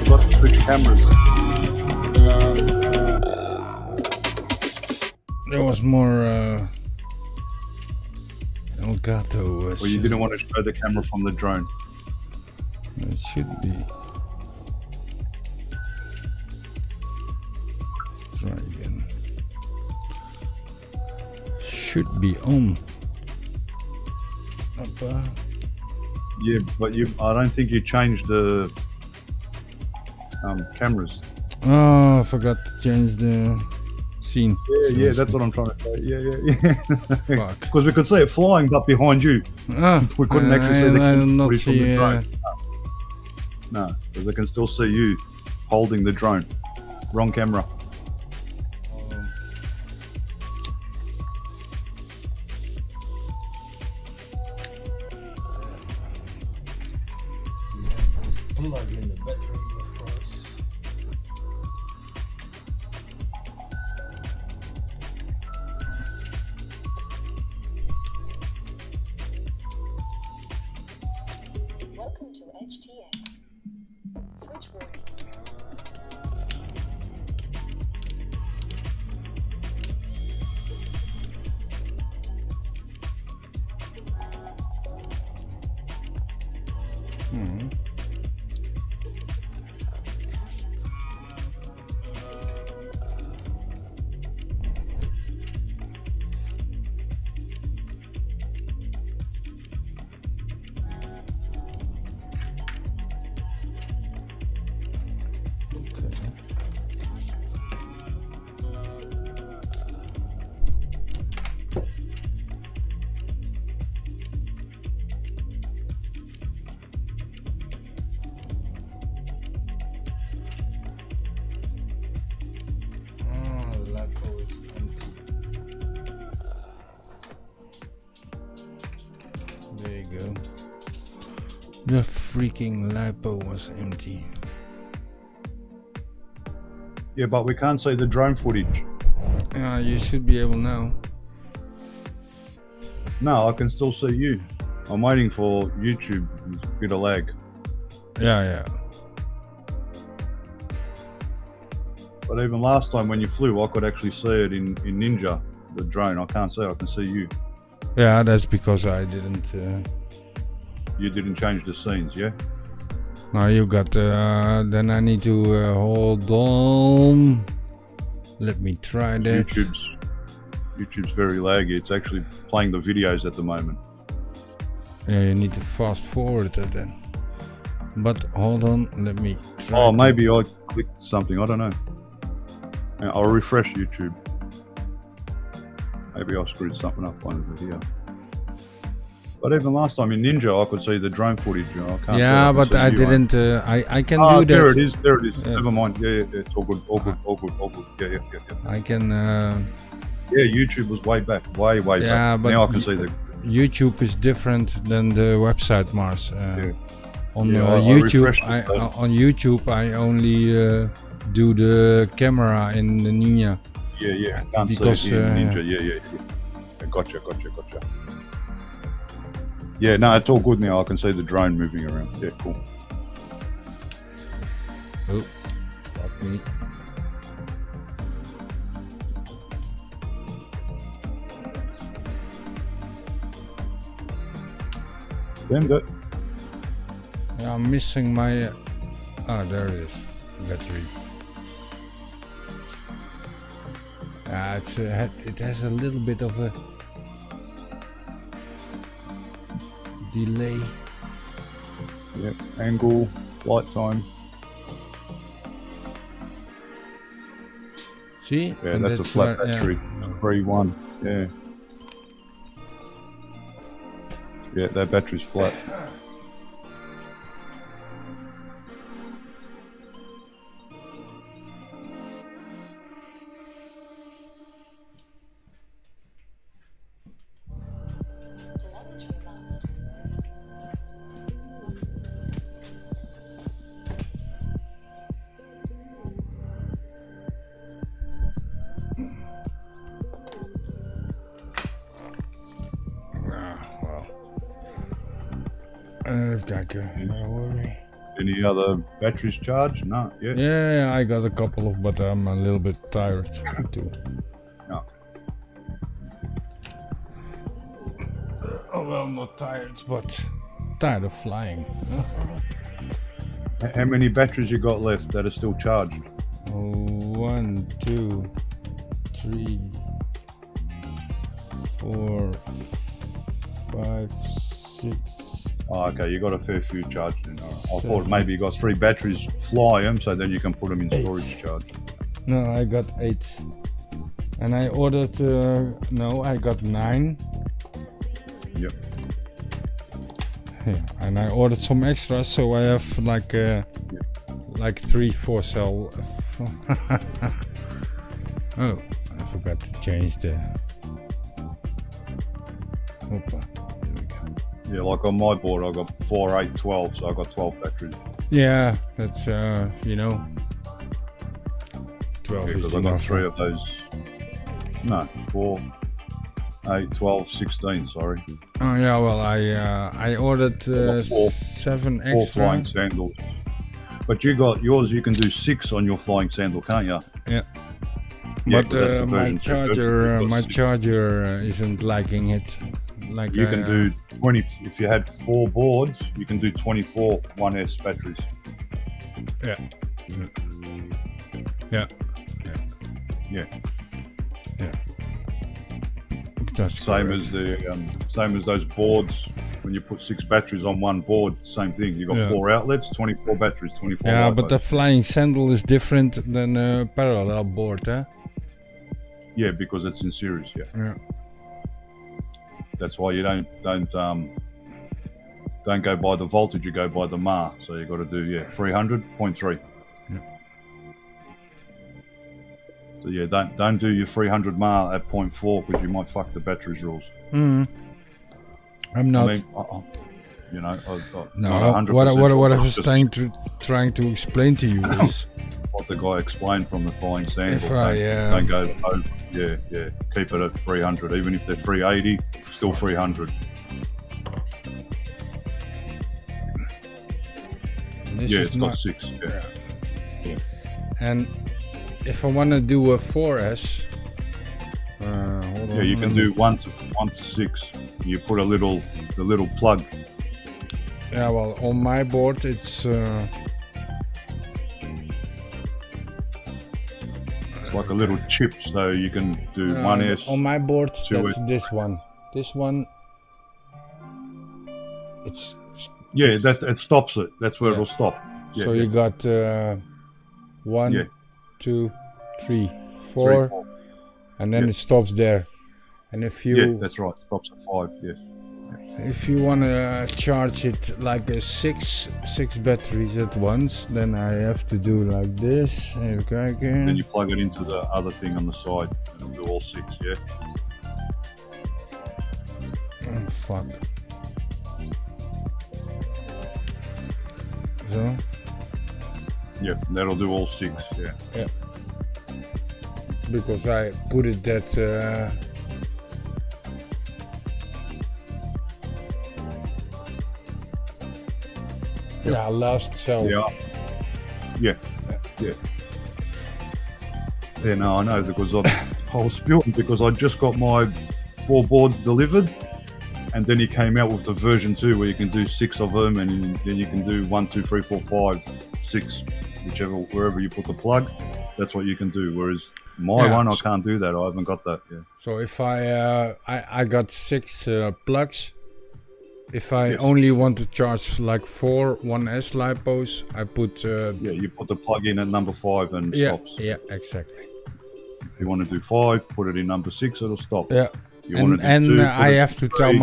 Got to switch cameras. There was more Elgato. Or you didn't want to show the camera from the drone. It should be. Let's try again. Should be on. Yeah, but I don't think you changed the cameras. Oh, I forgot to change the scene. Yeah, that's what I'm trying to say. Yeah. Fuck. Because we could see it flying, but behind you. We couldn't actually see the camera from the drone. No, because I can still see you holding the drone. Wrong camera. Plug in the battery, of course. Welcome to HTX. Switch warning. There you go. The freaking lipo was empty. Yeah, but we can't see the drone footage. You should be able now. No, I can still see you. I'm waiting for YouTube. There's a bit of lag. Yeah. But even last time when you flew, I could actually see it in Ninja, the drone. I can't see, I can see you. Yeah, that's because I didn't. You didn't change the scenes, yeah? Now you got. Then I need to hold on. Let me try that. YouTube's very laggy. It's actually playing the videos at the moment. Yeah, you need to fast forward it then. But hold on, let me try. Oh, maybe I clicked something. I don't know. Yeah, I'll refresh YouTube. Maybe I screwed something up on the video. But even last time in Ninja, I could see the drone footage. I can't yeah, but I didn't. I can do that. There it is. Yeah. Never mind. Yeah, it's all good. All good. Yeah. I can. Yeah, YouTube was way back. Way Yeah, back. but Now I can see the. YouTube is different than the website, Mars. On I YouTube, refreshed it, on YouTube, I only do the camera in the Ninja. Yeah. Can't Because, see it in Ninja. Yeah. Gotcha. Yeah, no, it's all good now. I can see the drone moving around. Yeah, cool. Oh, fuck me. Send it. Yeah, I'm missing my. There it is. Battery. It has a little bit of a delay. Yep, angle, light time. See? Yeah, And that's a flat where- battery. yeah. 3-1. Yeah. Yeah, that battery's flat. Telemetry lost. Well. Even kijken, where were we? Any other batteries charged? No, yeah. Yeah, I got a couple of, but I'm a little bit tired too. No. Oh well, not tired, but tired of flying. How many batteries you got left that are still charged? 1, 2, 3, 4, 5, 6. Oh, okay, you got a fair few charged in. I thought maybe you got 3 batteries, fly them, so then you can put them in 8. storage charge. No, I got 8. And I ordered, no, I got 9. Yep. Yeah, and I ordered some extras, so I have like 3 4-cell. Oh, I forgot to change the. Hoppa, there we go. Yeah, like on my board, I got 4, 8, 12, so I got 12 batteries. Yeah, that's 12 is Because I got enough. 3 of those. No, 4, 8, 12, 16. Sorry. Oh yeah, well I ordered got 4 7 4 extra. flying sandals. But you got yours. You can do 6 on your flying sandal, can't you? Yeah. Yeah, But 'cause that's the my version 2 charger, version. my charger isn't liking it. Like You can do 20. If you had 4 boards, you can do 24 1S batteries. Yeah. Yeah. Yeah. Yeah. That's Same correct. as same as those boards. When you put 6 batteries on one board, same thing. You got Yeah. 4 outlets, 24 batteries, 24. Yeah, light but the loads. flying sandal is different than a parallel board, huh? Yeah, because it's in series. Yeah, Yeah. that's why you don't go by the voltage. You go by the mAh. So you got to do 300.3. Yeah. So yeah, don't do your 300 mAh at 0.4 because you might fuck the batteries rules. I'm not. I mean, No, not 100% what I sure, was just trying to explain to you is what the guy explained from the flying sandal. If I, don't go over. Yeah, keep it at 300. Even if they're 380, still 300. this Yeah, is it's not, got 6. Yeah. and if I want to do a 4S, hold on Yeah, you a can minute. do 1 to 6. You put the little plug. Yeah, well, on my board it's Like a little chip, so you can do 1S. on my board. 2S. That's this one. This one. It's Yeah, it stops it. That's where Yeah. it'll stop. Yeah, so yeah. you got 1, Yeah. 2, 3, 3, 4, 4. and then Yeah. it stops there. And if Yeah, you that's right. Stops at 5. Yes. want to charge it like a six batteries at once, then I have to do like this. Even Then kijken. you plug it into the other thing on the side, and it'll do all 6. Yeah. Oh, fuck. Zo. Yeah, that'll do all 6. Yeah. Because I put it that last cell. Yeah. Yeah, no, I know because I was spewing because I just got my 4 boards delivered, and then he came out with the version 2 where you can do 6 of them, and then you can do 1, 2, 3, 4, 5, 6, wherever you put the plug. That's what you can do. Whereas my Yeah. one, I can't do that. I haven't got that. Yeah. So if I got 6 plugs. If I only want to charge like 4 1S lipos, I put Yeah, you put the plug in at number 5 and it stops. yeah, exactly. If you want to do 5, put it in number 6, it'll stop. Yeah. You want to do And 2, put I it have in to tell 3.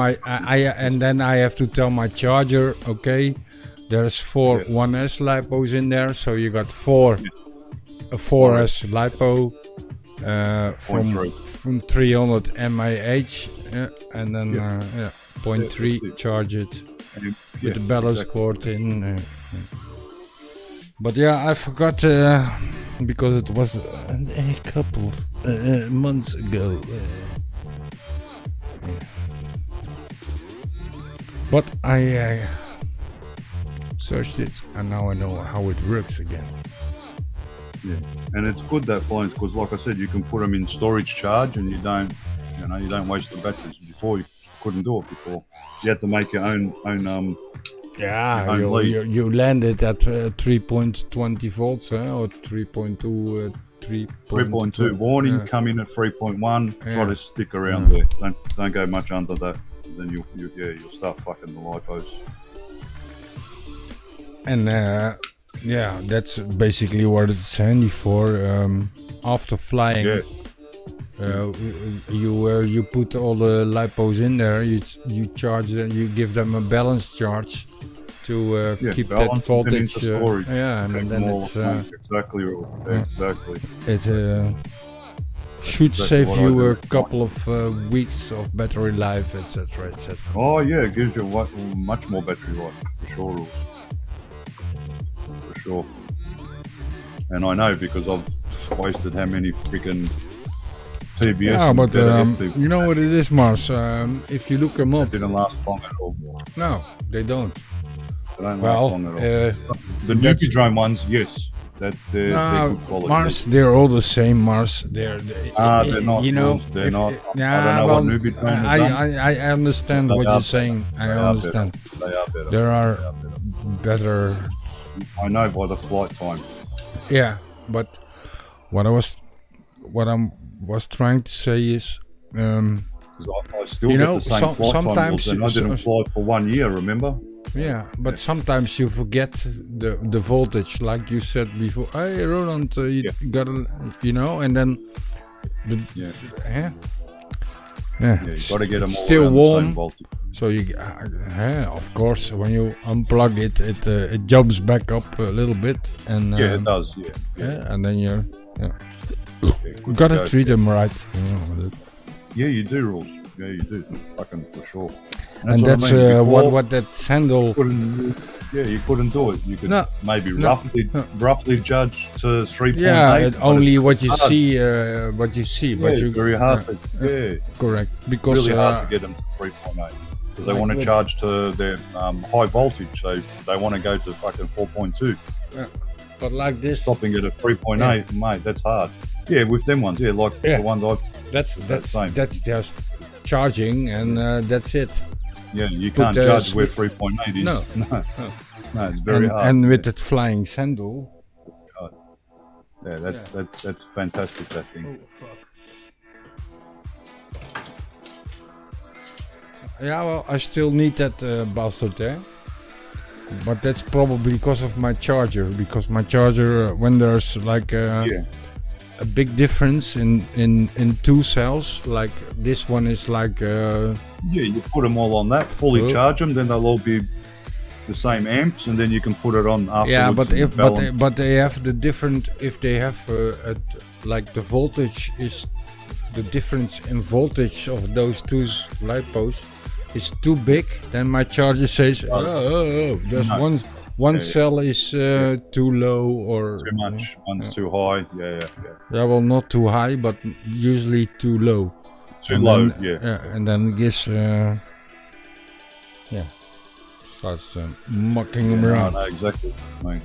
then I have to tell my charger, okay, there's 4 1S lipos in there, so you got 4 a 4S lipo from 300 mAh, and then 0.3 that's it. charge it And with the balance cord in. But yeah, I forgot because it was a couple of months ago. But searched it, and now I know how it works again. Yeah, and it's good that blinds because, like I said, you can put them in storage charge, and you don't waste the batteries. Before you couldn't do it before. You had to make your own Yeah, own lead. you landed at 3.20 volts, or 3.2. 3.2 warning. Yeah. Come in at 3.1. Yeah. Try to stick around there. Don't go much under that. Then you'll start fucking the lipos. And yeah, that's basically what it's handy for. After flying, Yeah. you put all the lipos in there. You charge them. You give them a balance charge to keep that balance them into voltage. storage. Yeah, and then More it's exactly. Exactly. it should Exactly save what I you do. a couple of weeks of battery life, etc., etc. Oh yeah, it gives you much more battery life for sure. For sure. And I know because I've wasted how many freaking TBS. Yeah, and but ZF you know what it is, Mars. If you look them up, didn't last long at all. no, they don't. They don't Well, last long at all. The that's- Nuki drone ones, yes, they're no, good quality. Mars, they're all the same, Mars. They're they're not. You know, Rules, they're if- not. yeah, I don't know well, what Nuki drone has done. I understand They what are you're saying. I They are understand. better. They are better. There are They are better. better. I know by the flight time. Yeah, but what I was trying to say is, 'Cause I still You get know, the same some- flight sometimes time, and I didn't fly for 1 year. Remember? yeah, but sometimes you forget the voltage, like you said before. Hey, Roland, you got a, and then the Yeah. yeah, Yeah, you got to get them all still around the warm. same voltage. So you, of course, when you unplug it, it jumps back up a little bit, and Yeah, it does. Yeah. yeah, and then you Yeah, you good gotta to go. treat them right. You know, Yeah, you do, Rules. Yeah, you do. Fucking for sure. and what I that's mean. Before, what that sandal. you couldn't do it. You could No, maybe no, roughly judge to 3.8. Yeah, only what you hard. see, but it's you very hard. correct because Really hard to get them to 3.8 because they like want to with- charge to their high voltage. So they want to go to fucking 4.2. but like this, Stopping it at 3.8, mate, that's hard. Yeah, with them ones, like Yeah. the ones I've. same. that's just charging, and that's it. Yeah, you Put can't the judge where swi- 3.8 is. No. No, it's very hard. And with that flying sandal, Yeah, that's fantastic. That thing. yeah, well, I still need that bastard there. But that's probably because of my charger. Because my charger, when there's like Yeah. a big difference in two cells, like this one is like Yeah, you put them all on that, fully Oh. charge them, then they'll all be the same amps, and then you can put it on afterwards. yeah, but and if balance. but they have the different. If they have like the voltage is the difference in voltage of those two lipos is too big, then my charger says, there's No. one cell is too low or too much, one's too high. Yeah. Yeah, well, not too high, but usually too low. Too And low. then, Yeah. and then it gives starts mucking them I around. know exactly, mate.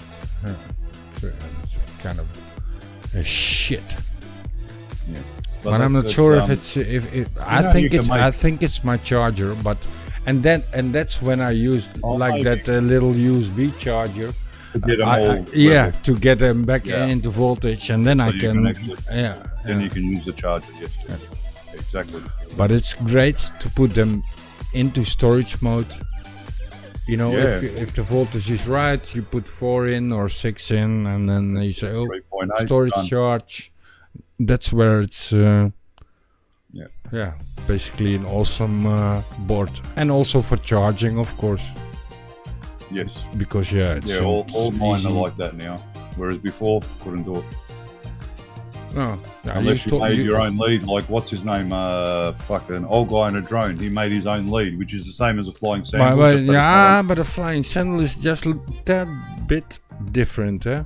So it's kind of a shit. Yeah. But I'm not sure if it's I know, think you it's can make- I think it's my charger, but and that's when I used Oh, like maybe. that little USB charger. To get them I- all. yeah, level. to get them back Yeah. into voltage, and then I you can, can actually- Then yeah. you can use the charger. Yes. Exactly. But it's great to put them into storage mode. You know, Yeah. if the voltage is right, you put 4 in or 6 in, and then you say, oh, 3.8 storage done. charge. That's where it's Yeah. basically an awesome board, and also for charging, of course, Yes. because it's Yeah. All it's mine easy. are like that now. Whereas before, couldn't do it. No, yeah, Unless you told- made your own lead, like what's his name? Fucking old guy in a drone. He made his own lead, which is the same as a flying sandal. But, just that yeah, it's but a flying sandal is just that bit different, eh?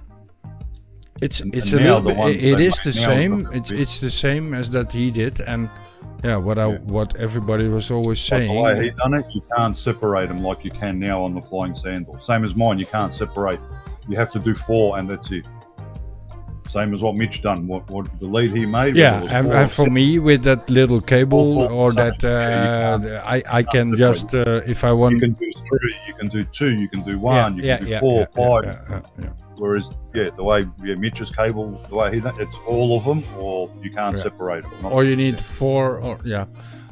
It's And a now little the bit. ones It they is the make now same. are It's the same as that he did, and yeah, what everybody was always Like the way he saying. done it, you can't separate them like you can now on the flying sandal. Same as mine, you can't separate. You have to do 4 and that's it. Same as what Mitch done. What the lead he made. Yeah, was and for me with that little cable Four, or so, that I can just if I you want. can do 3, you can do 2, you can do 1, Yeah, you yeah, can do yeah, 4, yeah, 5. yeah. Whereas, the way Mitch's cable, the way he done it's all of them, or you can't Yeah. separate them. Not- Or you need 4, or yeah.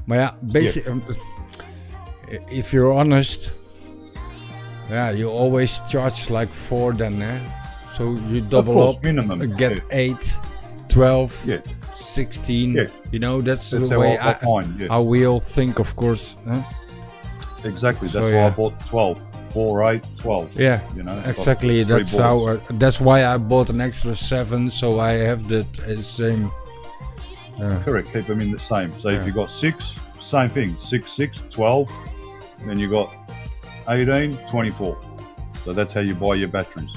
But yeah, basically, if you're honest, yeah, you always charge like 4 then, eh? So you double course, up, minimum, get 8, 12, Yeah. 16. Yeah. You know, that's That's the how way I find, yeah. how we all think, of course. Huh? Exactly. That's So, why yeah. I bought 12, 4, 8, 12. Yeah, You know, exactly. like 3 That's balls. how. That's why I bought an extra 7, so I have that same. Correct. Keep them in the same. So Yeah. if you got 6, same thing. 6, 12. Then you got 18, 24. So that's how you buy your batteries.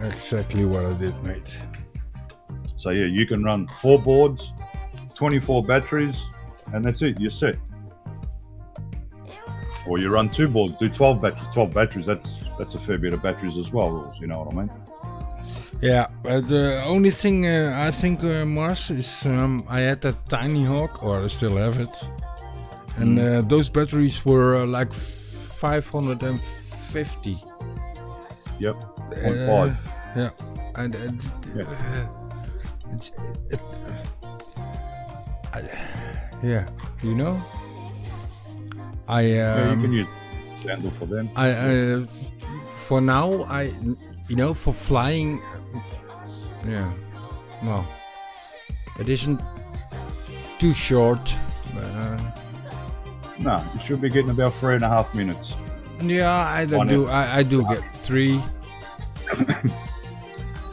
Exactly what I did, mate. So yeah, you can run 4 boards, 24 batteries, and that's it. You're set. Or you run 2 boards, do 12 batteries. 12 batteries. That's a fair bit of batteries as well, Rules. You know what I mean? Yeah, but the only thing I think, Mars, is I had that Tiny Hawk, or I still have it, and those batteries were like 550. Yep. 0.5. Yeah, and yeah, you know, Yeah, you can use candle for them. for now, for flying, yeah, well, it isn't too short. No, you should be getting about 3.5 minutes. Yeah, I do get 3.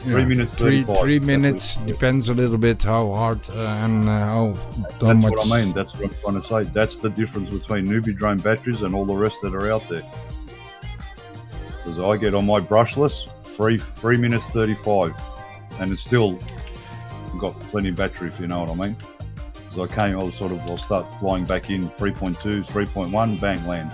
3 minutes, 35. 3 minutes depends a little bit how hard and how That's much. what I mean. That's what I'm trying to say. That's the difference between newbie drone batteries and all the rest that are out there. Because I get on my brushless 3 minutes 35, and it's still got plenty of battery. If you know what I mean. Because I'll start flying back in 3.2, 3.1, bang, land.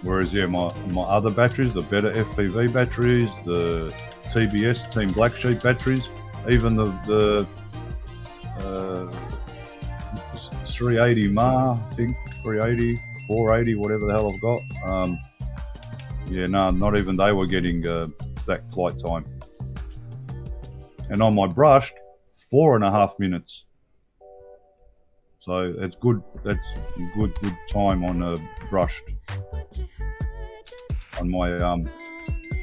Whereas, yeah, my other batteries, the better FPV batteries, the TBS, Team Black Sheep batteries, even the 380 MAR, I think, 380, 480, whatever the hell I've got. Not even they were getting that flight time. And on my brushed, 4.5 minutes. So it's good. That's good time on a brushed. On my going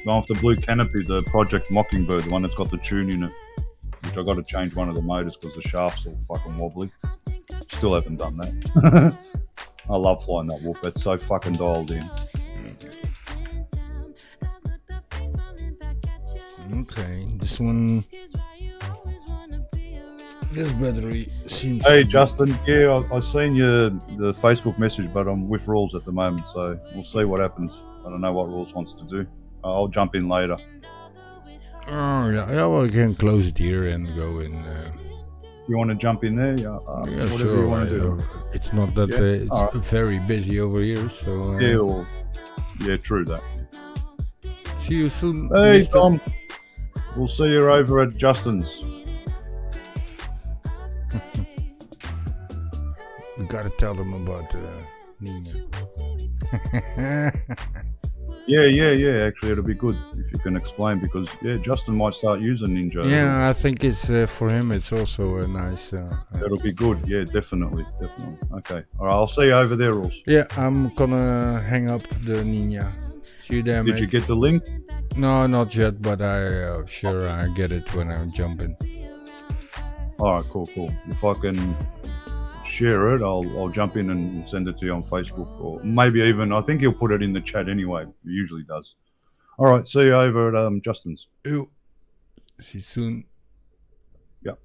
off the blue canopy, the Project Mockingbird, the one that's got the tune in it, which I got to change one of the motors because the shaft's all fucking wobbly. Still haven't done that. I love flying that wolf. It's so fucking dialed in. Okay, this one. This battery seems. Hey Justin, yeah, I seen the Facebook message, but I'm with Rules at the moment, so we'll see what happens. I don't know what Rules wants to do. I'll jump in later. Oh yeah, well, we can close it here and go in. You want to jump in there? Yeah, whatever sure. you want to do. It's not that it's alright. very busy over here, so. Yeah, true that. See you soon. Hey Mr. Tom, we'll see you over at Justin's. We gotta tell them about Nina. Yeah. Actually, it'll be good if you can explain because Justin might start using Ninja. Yeah, I think it's for him. It's also a nice. That'll be good. Yeah, definitely. Okay. All right. I'll see you over there, Rules. Yeah, I'm gonna hang up the Ninja. See you there, Did mate. you get the link? No, not yet, but I get it when I jump in. All right. Cool. If I can share it, I'll jump in and send it to you on Facebook, or maybe even I think he'll put it in the chat anyway. He usually does. All right. See you over at Justin's. Ew. See you soon. Yep.